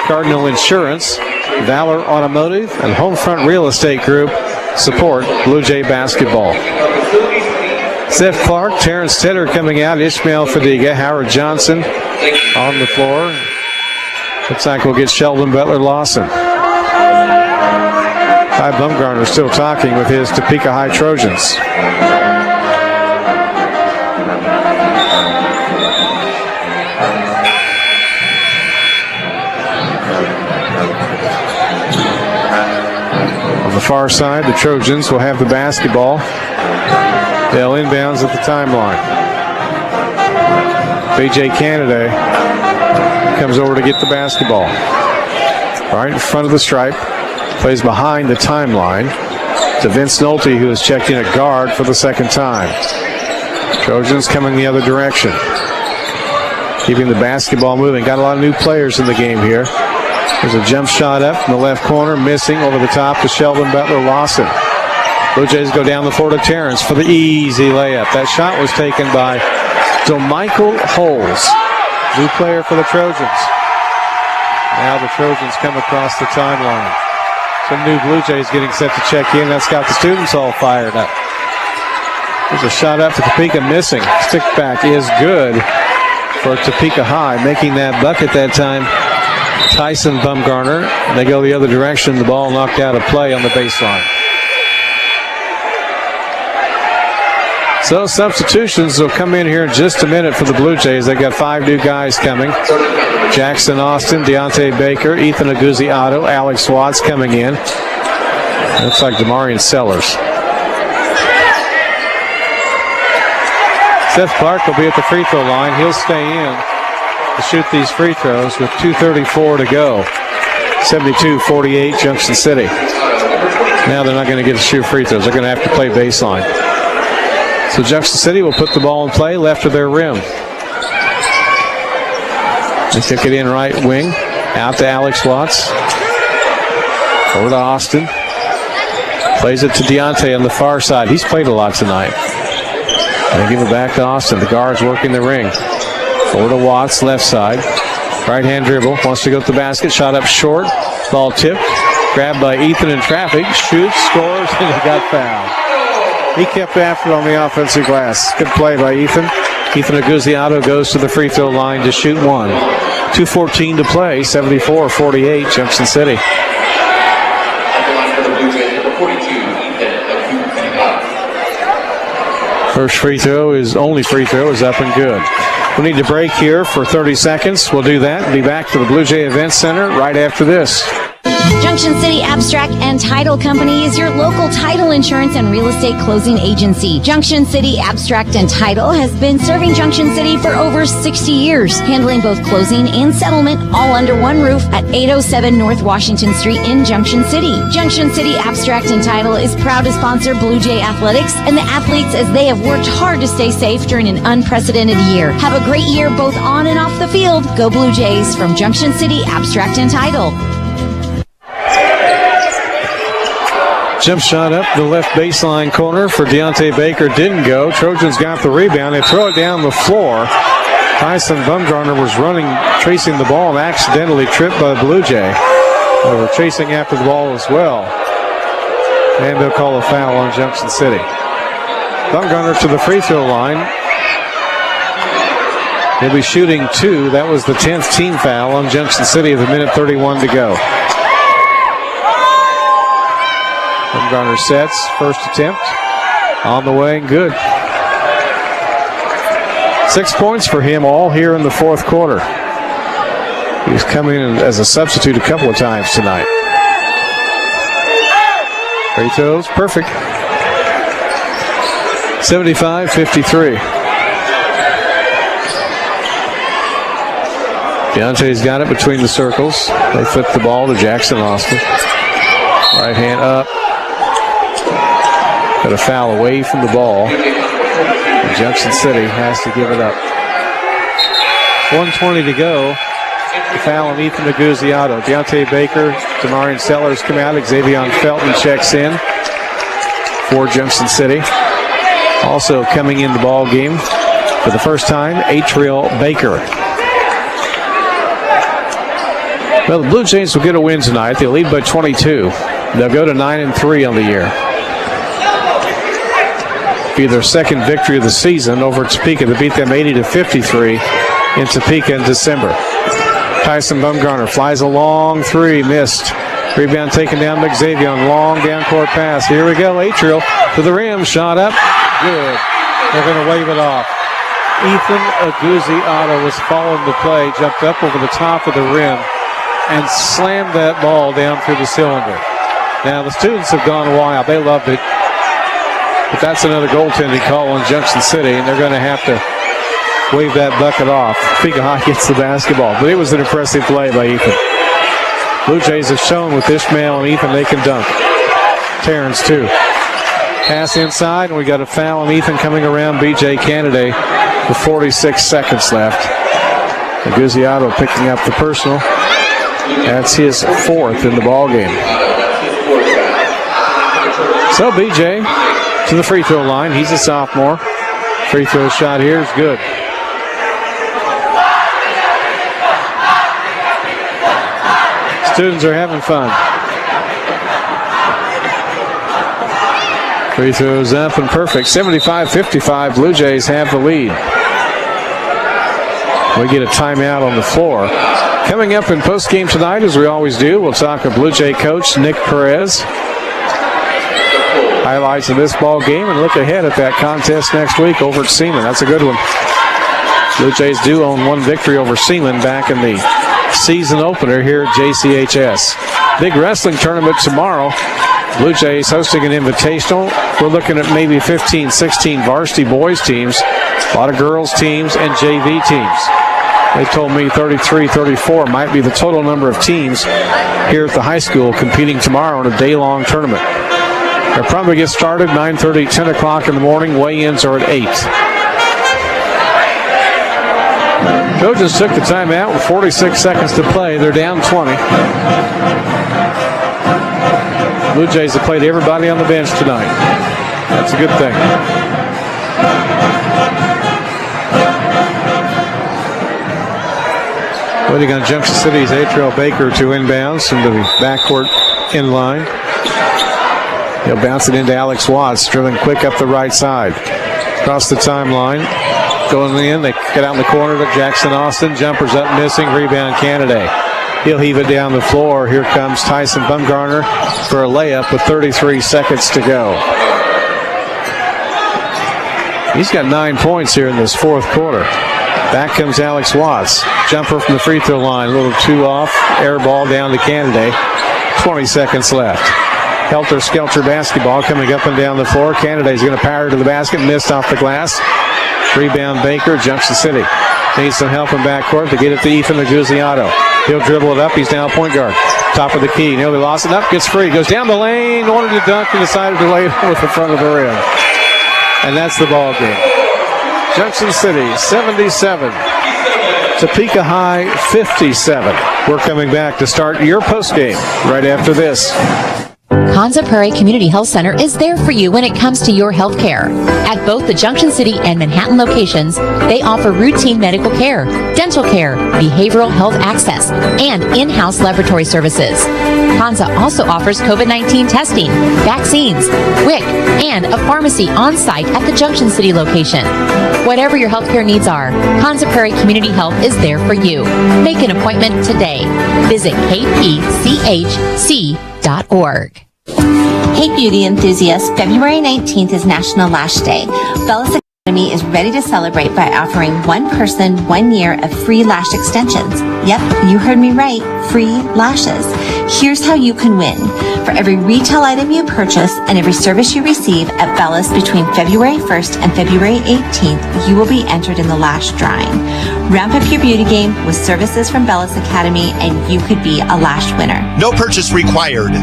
Cardinal Insurance, Valor Automotive, and Homefront Real Estate Group support Blue Jay basketball. Seth Clark, Terrence Tedder coming out, Ishmael Fadiga, Howard Johnson on the floor. Looks like we'll get Sheldon Butler Lawson. Ty Bumgarner still talking with his Topeka High Trojans. On the far side, the Trojans will have the basketball. They'll inbounds at the timeline. B.J. Canada comes over to get the basketball. Right in front of the stripe. Plays behind the timeline to Vince Nolte, who has checked in at guard for the second time. Trojans coming the other direction. Keeping the basketball moving. Got a lot of new players in the game here. There's a jump shot up in the left corner, missing over the top to Sheldon Butler Lawson. Blue Jays go down the floor to Terrence for the easy layup. That shot was taken by DeMichael Holes, new player for the Trojans. Now the Trojans come across the timeline. Some new Blue Jays getting set to check in. That's got the students all fired up. There's a shot up to Topeka, missing. Stick back is good for Topeka High. Making that bucket that time, Tyson Bumgarner. They go the other direction. The ball knocked out of play on the baseline. So substitutions will come in here in just a minute for the Blue Jays. They got 5 new guys coming. Jackson Austin, Deontay Baker, Ethan Aguzzi-Otto, Alex Watts coming in. Looks like Demarion Sellers. Seth Clark will be at the free throw line. He'll stay in to shoot these free throws with 2:34 to go. 72-48 Junction City. Now they're not going to get to shoot free throws. They're going to have to play baseline. So Junction City will put the ball in play left of their rim. They kick it in right wing. Out to Alex Watts. Over to Austin. Plays it to Deontay on the far side. He's played a lot tonight. They give it back to Austin. The guard's working the ring. Over to Watts, left side. Right-hand dribble. Wants to go to the basket. Shot up short. Ball tipped. Grabbed by Ethan in traffic. Shoots, scores, and he got fouled. He kept after it on the offensive glass. Good play by Ethan. Ethan Aguziato goes to the free throw line to shoot one. 2:14 to play. 74-48, Junction City. First only free throw is up and good. We need to break here for 30 seconds. We'll do that and be back to the Blue Jay Event Center right after this. Junction City Abstract and Title Company is your local title insurance and real estate closing agency. Junction City Abstract and Title has been serving Junction City for over 60 years, handling both closing and settlement all under one roof at 807 North Washington Street in Junction City. Junction City Abstract and Title is proud to sponsor Blue Jay Athletics and the athletes as they have worked hard to stay safe during an unprecedented year. Have a great year both on and off the field. Go Blue Jays from Junction City Abstract and Title. Jump shot up the left baseline corner for Deontay Baker. Didn't go. Trojans got the rebound. They throw it down the floor. Tyson Bumgarner was running, chasing the ball, and accidentally tripped by the Blue Jay. They were chasing after the ball as well. And they'll call a foul on Junction City. Bumgarner to the free throw line. He'll be shooting two. That was the 10th team foul on Junction City with 1:31 to go. Bumgarner sets, first attempt, on the way and good. 6 points for him, all here in the fourth quarter. He's coming in as a substitute a couple of times tonight. Free throws, perfect. 75-53. Deontay's got it between the circles. They flip the ball to Jackson Austin. Right hand up. Got a foul away from the ball. And Junction City has to give it up. 1:20 to go. The foul on Ethan Aguziato. Deontay Baker, Damarian Sellers come out. Xavier Felton checks in for Junction City. Also coming in the ball game for the first time, Atriel Baker. Well, the Blue Jays will get a win tonight. They lead by 22. They'll go to 9-3 on the year. Be their second victory of the season over Topeka. They beat them 80-53 in Topeka in December. Tyson Bumgarner flies a long three, missed. Rebound taken down by Xavier. Long down court pass. Here we go. Atriel to the rim. Shot up. Good. They're going to wave it off. Ethan Aguziato was following the play, jumped up over the top of the rim, and slammed that ball down through the cylinder. Now, the students have gone wild. They loved it. But that's another goaltending call on Junction City, and they're going to have to wave that bucket off. Topeka High gets the basketball. But it was an impressive play by Ethan. Blue Jays have shown with Ishmael and Ethan they can dunk. Terrence, too. Pass inside, and we got a foul on Ethan coming around B.J. Canaday with 46 seconds left. Aguziato picking up the personal. That's his fourth in the ball game. So B.J. to the free throw line. He's a sophomore. Free throw shot here is good. Students are having fun. Free throws up and perfect. 75-55. Blue Jays have the lead. We get a timeout on the floor. Coming up in postgame tonight, as we always do, we'll talk to Blue Jay coach Nick Perez. Highlights of this ball game and look ahead at that contest next week over at Seaman. That's a good one. Blue Jays do own one victory over Seaman back in the season opener here at JCHS. Big wrestling tournament tomorrow. Blue Jays hosting an invitational. We're looking at maybe 15, 16 varsity boys teams, a lot of girls teams, and JV teams. They told me 33, 34 might be the total number of teams here at the high school competing tomorrow in a day-long tournament. They'll probably get started 9:30, 10 o'clock in the morning. Weigh-ins are at 8. Trojans took the timeout with 46 seconds to play. They're down 20. Blue Jays have played everybody on the bench tonight. That's a good thing. Waiting on Junction City's Atriel Baker to inbounds into the backcourt in line. He'll bounce it into Alex Watts, dribbling quick up the right side. Across the timeline. Going in, they get out in the corner to Jackson Austin. Jumpers up, missing. Rebound, Canada. He'll heave it down the floor. Here comes Tyson Bumgarner for a layup with 33 seconds to go. He's got 9 points here in this fourth quarter. Back comes Alex Watts. Jumper from the free throw line. A little two off. Air ball down to Canada. 20 seconds left. Helter-skelter basketball coming up and down the floor. Canada's going to power to the basket. Missed off the glass. Rebound Baker. Junction City needs some help in backcourt to get it to Ethan Aguziato. He'll dribble it up. He's now point guard. Top of the key. Nearly lost it up. Gets free. Goes down the lane. Wanted to dunk and decided to lay it with the front of the rim. And that's the ball game. Junction City 77. Topeka High 57. We're coming back to start your postgame right after this. Konza Prairie Community Health Center is there for you when it comes to your health care. At both the Junction City and Manhattan locations, they offer routine medical care, dental care, behavioral health access, and in-house laboratory services. Konza also offers COVID-19 testing, vaccines, WIC, and a pharmacy on-site at the Junction City location. Whatever your healthcare needs are, Konza Prairie Community Health is there for you. Make an appointment today. Visit kpchc.org. Hey beauty enthusiasts, February 19th is National Lash Day. Bellis Academy is ready to celebrate by offering one person 1 year of free lash extensions. Yep, you heard me right, free lashes. Here's how you can win. For every retail item you purchase and every service you receive at Bellis between February 1st and February 18th, you will be entered in the lash drawing. Ramp up your beauty game with services from Bellis Academy and you could be a lash winner. No purchase required.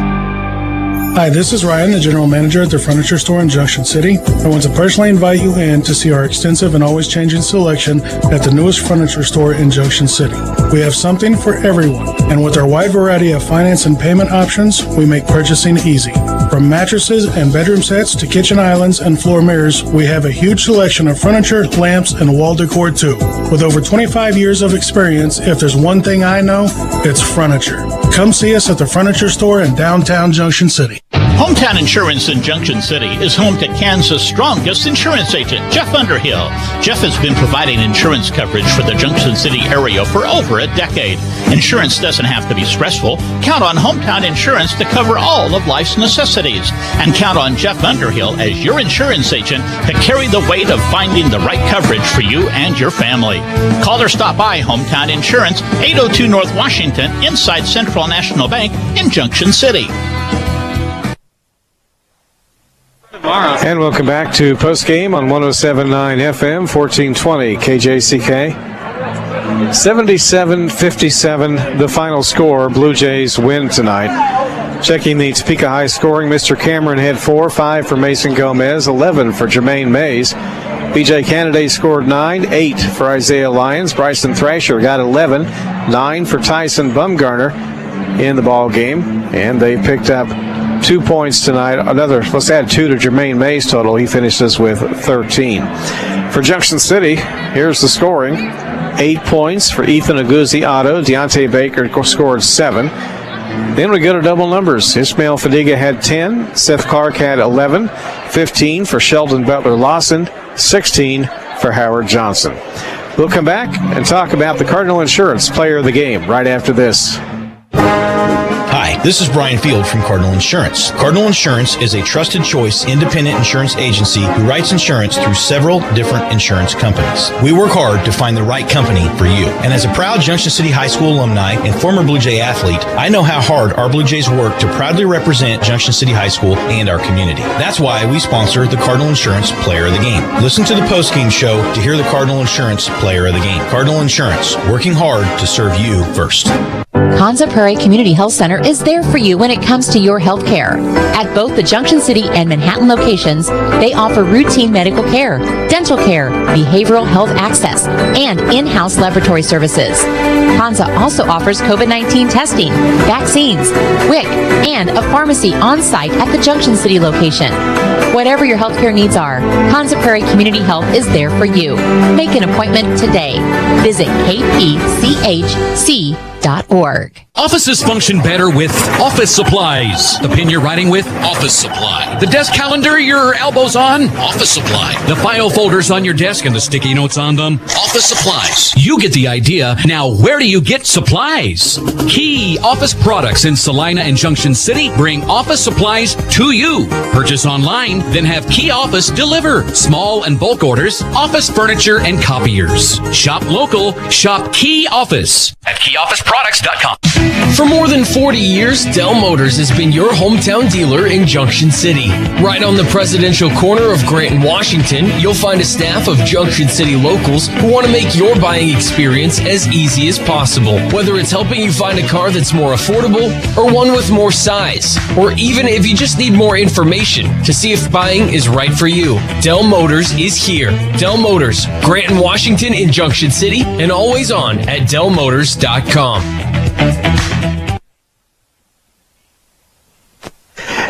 Hi, this is Ryan, the General Manager at the Furniture Store in Junction City. I want to personally invite you in to see our extensive and always changing selection at the newest furniture store in Junction City. We have something for everyone, and with our wide variety of finance and payment options, we make purchasing easy. From mattresses and bedroom sets to kitchen islands and floor mirrors, we have a huge selection of furniture, lamps, and wall decor too. With over 25 years of experience, if there's one thing I know, it's furniture. Come see us at the Furniture Store in downtown Junction City. Hometown Insurance in Junction City is home to Kansas' strongest insurance agent, Jeff Underhill. Jeff has been providing insurance coverage for the Junction City area for over a decade. Insurance doesn't have to be stressful. Count on Hometown Insurance to cover all of life's necessities. And count on Jeff Underhill as your insurance agent to carry the weight of finding the right coverage for you and your family. Call or stop by Hometown Insurance, 802 North Washington, inside Central National Bank in Junction City. And welcome back to postgame on 107.9 FM, 1420 KJCK. 77-57, the final score. Blue Jays win tonight. Checking the Topeka High scoring, Mr. Cameron had 4, 5 for Mason Gomez, 11 for Jermaine Mays. BJ Canada scored 9, 8 for Isaiah Lyons. Bryson Thrasher got 11, 9 for Tyson Bumgarner in the ball game. And they picked up 2 points tonight. Let's add 2 to Jermaine Mays' total. He finishes with 13. For Junction City, here's the scoring. 8 points for Ethan Aguziato. Deontay Baker scored 7. Then we go to double numbers. Ismail Fadiga had 10. Seth Clark had 11. 15 for Sheldon Butler-Lawson. 16 for Howard Johnson. We'll come back and talk about the Cardinal Insurance Player of the Game right after this. Hi, this is Brian Field from Cardinal Insurance. Cardinal Insurance is a trusted choice independent insurance agency who writes insurance through several different insurance companies. We work hard to find the right company for you. And as a proud Junction City High School alumni and former Blue Jay athlete, I know how hard our Blue Jays work to proudly represent Junction City High School and our community. That's why we sponsor the Cardinal Insurance Player of the Game. Listen to the postgame show to hear the Cardinal Insurance Player of the Game. Cardinal Insurance, working hard to serve you first. Kanza Prairie Community Health Center is there for you when it comes to your health care. At both the Junction City and Manhattan locations, they offer routine medical care, dental care, behavioral health access, and in-house laboratory services. Kanza also offers COVID-19 testing, vaccines, WIC, and a pharmacy on-site at the Junction City location. Whatever your healthcare needs are, Kanza Prairie Community Health is there for you. Make an appointment today. Visit kpchc.org. Offices function better with office supplies. The pen you're writing with? Office Supply. The desk calendar your elbows on? Office Supply. The file folders on your desk and the sticky notes on them? Office Supplies. You get the idea. Now, where do you get supplies? Key Office Products in Salina and Junction City bring office supplies to you. Purchase online, then have Key Office deliver. Small and bulk orders, office furniture, and copiers. Shop local. Shop Key Office at keyofficeproducts.com. For more than 40 years, Dell Motors has been your hometown dealer in Junction City. Right on the presidential corner of Grant and Washington, you'll find a staff of Junction City locals who want to make your buying experience as easy as possible. Whether it's helping you find a car that's more affordable or one with more size, or even if you just need more information to see if buying is right for you, Dell Motors is here. Dell Motors, Grant and Washington in Junction City, and always on at dellmotors.com.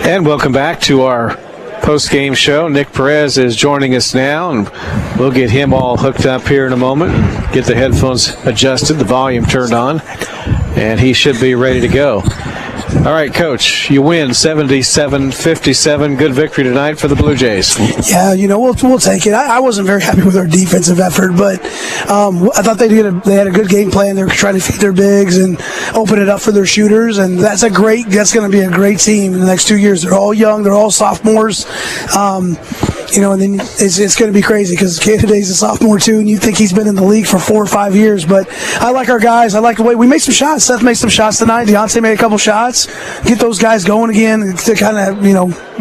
And welcome back to our post-game show. Nick Perez is joining us now, and we'll get him all hooked up here in a moment. Get the headphones adjusted, the volume turned on, and he should be ready to go. All right, Coach, you win 77-57. Good victory tonight for the Blue Jays. Yeah, we'll take it. I wasn't very happy with our defensive effort, but I thought they had a good game plan. They were trying to feed their bigs and open it up for their shooters, and that's going to be a great team in the next 2 years. They're all young. They're all sophomores. And then it's going to be crazy because Canada's a sophomore too, and you think he's been in the league for 4 or 5 years. But I like our guys. I like the way we made some shots. Seth made some shots tonight. Deontay made a couple shots. Get those guys going again to kind of,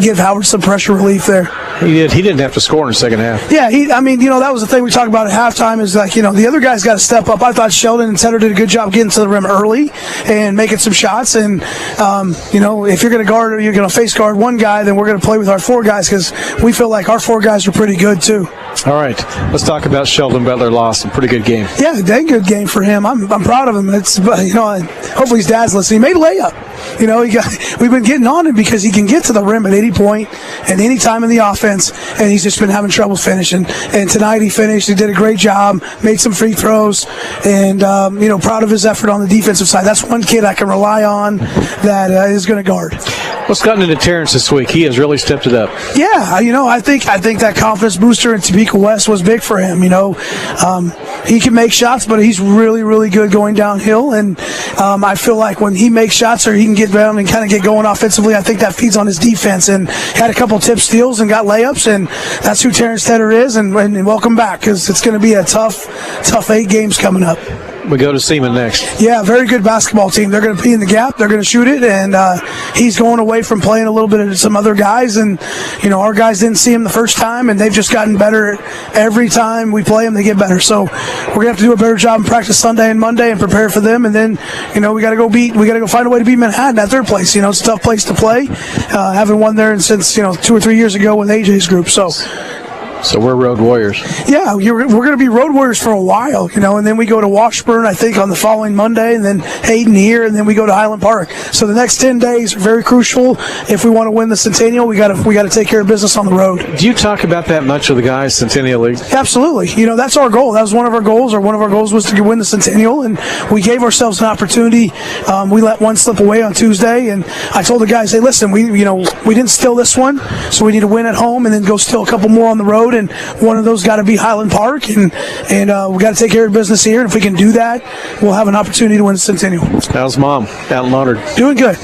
give Howard some pressure relief there. He did. He didn't have to score in the second half. Yeah, that was the thing we talked about at halftime is the other guys got to step up. I thought Sheldon and Tedder did a good job getting to the rim early and making some shots. And, if you're going to guard or you're going to face guard one guy, then we're going to play with our 4 guys because we feel like our 4 guys are pretty good too. All right, let's talk about Sheldon Butler. Lost a pretty good game. Yeah, dang good game for him. I'm proud of him. Hopefully his dad's listening. He made a layup. We've been getting on him because he can get to the rim at any point and any time in the offense, and he's just been having trouble finishing. And tonight he finished. He did a great job, made some free throws, and proud of his effort on the defensive side. That's one kid I can rely on that is going to guard. What's gotten into Terrence this week? He has really stepped it up. Yeah, I think that confidence booster in Topeka West was big for him. He can make shots, but he's really, really good going downhill. And I feel like when he makes shots or he can get down and kind of get going offensively, I think that feeds on his defense. And had a couple tip steals and got layups, and that's who Terrence Tedder is. And welcome back because it's going to be a tough 8 games coming up. We go to Seaman next. Yeah, very good basketball team. They're going to be in the gap. They're going to shoot it, and he's going away from playing a little bit of some other guys. And, our guys didn't see him the first time, and they've just gotten better every time we play them. They get better. So we're going to have to do a better job in practice Sunday and Monday and prepare for them. And then, we got to go find a way to beat Manhattan at their place. It's a tough place to play. Haven't won there since, 2 or 3 years ago with AJ's group. So we're road warriors. Yeah, we're going to be road warriors for a while, and then we go to Washburn, I think, on the following Monday, and then Hayden here, and then we go to Highland Park. So the next 10 days are very crucial. If we want to win the Centennial, we got to take care of business on the road. Do you talk about that much with the guys, Centennial League? Absolutely. That's our goal. That was one of our goals, or one of our goals was to win the Centennial, and we gave ourselves an opportunity. We let one slip away on Tuesday, and I told the guys, hey, listen, we didn't steal this one, so we need to win at home and then go steal a couple more on the road. And one of those got to be Highland Park, and we got to take care of business here. And if we can do that, we'll have an opportunity to win the Centennial. How's Mom out in Leonard? Doing good.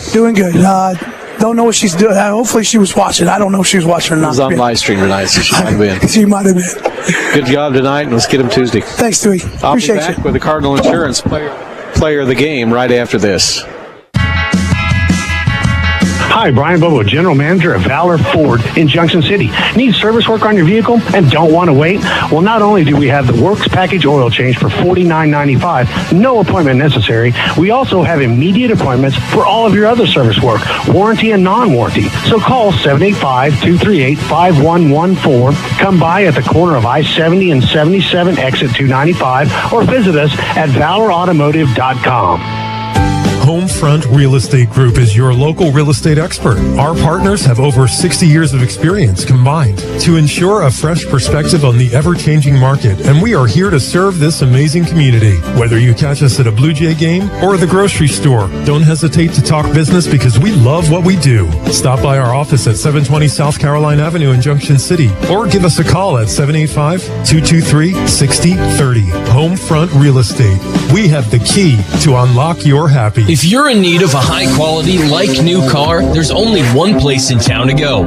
Don't know what she's doing. Hopefully she was watching. I don't know if she was watching or not. It was on live stream tonight, so she might have been. She might have been. Good job tonight, and let's get him Tuesday. Thanks, Dewey. I'll be back with the Cardinal Insurance player of the game right after this. Hi, Brian Bobo, General Manager of Valor Ford in Junction City. Need service work on your vehicle and don't want to wait? Well, not only do we have the Works Package oil change for $49.95, no appointment necessary, we also have immediate appointments for all of your other service work, warranty and non-warranty. So call 785-238-5114. Come by at the corner of I-70 and 77, exit 295, or visit us at valorautomotive.com. Homefront Real Estate Group is your local real estate expert. Our partners have over 60 years of experience combined to ensure a fresh perspective on the ever-changing market, and we are here to serve this amazing community. Whether you catch us at a Blue Jay game or the grocery store, don't hesitate to talk business because we love what we do. Stop by our office at 720 South Caroline Avenue in Junction City or give us a call at 785-223-6030. Homefront Real Estate. We have the key to unlock your happy. If you're in need of a high-quality, like-new car, there's only one place in town to go.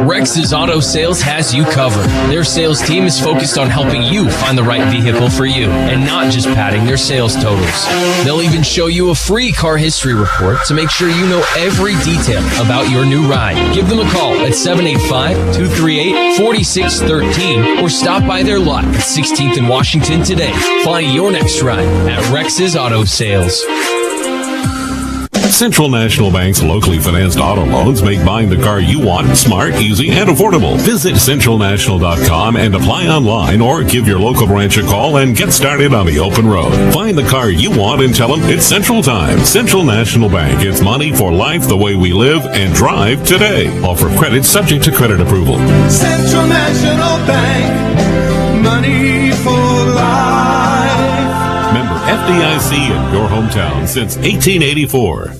Rex's Auto Sales has you covered. Their sales team is focused on helping you find the right vehicle for you and not just padding their sales totals. They'll even show you a free car history report to make sure you know every detail about your new ride. Give them a call at 785-238-4613 or stop by their lot at 16th and Washington today. Find your next ride at Rex's Auto Sales. Central National Bank's locally financed auto loans make buying the car you want smart, easy, and affordable. Visit centralnational.com and apply online or give your local branch a call and get started on the open road. Find the car you want and tell them it's Central Time. Central National Bank. It's money for life the way we live and drive today. Offer credit subject to credit approval. Central National Bank, money for life. Member FDIC in your hometown since 1884.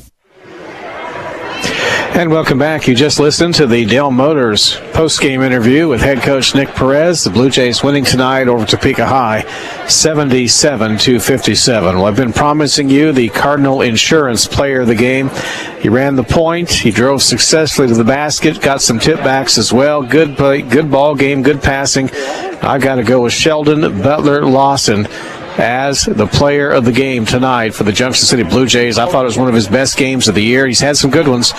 And welcome back. You just listened to the Dell Motors post-game interview with head coach Nick Perez. The Blue Jays winning tonight over Topeka High, 77-57. Well, I've been promising you the Cardinal Insurance player of the game. He ran the point. He drove successfully to the basket, got some tip backs as well. Good play, good ball game, good passing. I got to go with Sheldon Butler Lawson as the player of the game tonight for the Junction City Blue Jays. I thought it was one of his best games of the year. He's had some good ones.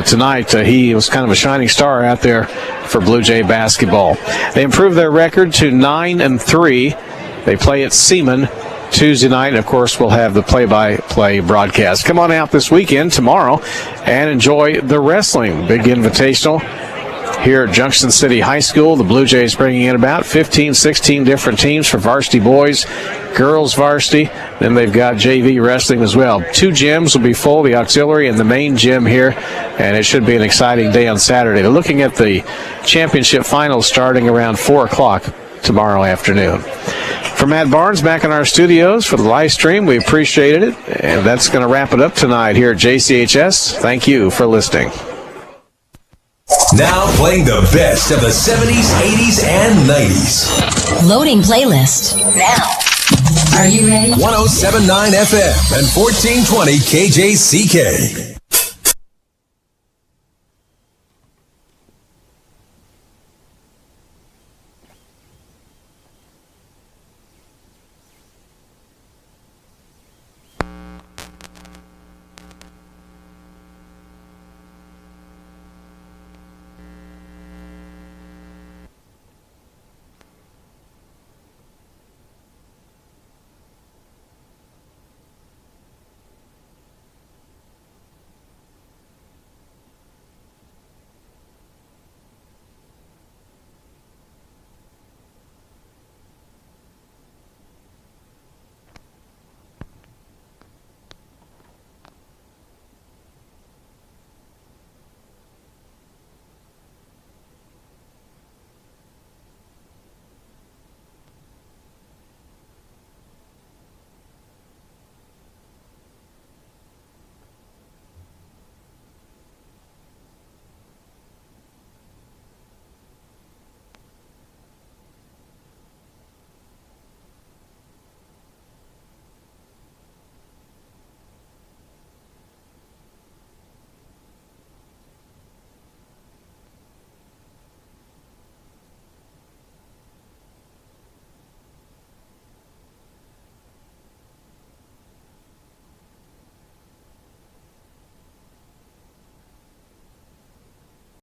Tonight, he was kind of a shining star out there for Blue Jay basketball. They improved their record to 9-3. They play at Seaman Tuesday night, and of course we'll have the play-by-play broadcast. Come on out this weekend, tomorrow, and enjoy the wrestling. Big invitational here at Junction City High School. The Blue Jays bringing in about 15, 16 different teams for varsity boys, girls varsity. Then they've got JV wrestling as well. 2 gyms will be full, the auxiliary and the main gym here, and it should be an exciting day on Saturday. They're looking at the championship finals starting around 4 o'clock tomorrow afternoon. For Matt Barnes back in our studios for the live stream, we appreciated it, and that's going to wrap it up tonight here at JCHS. Thank you for listening. Now playing the best of the 70s, 80s, and 90s. Loading playlist. Now. Are you ready? 107.9 FM and 1420 KJCK.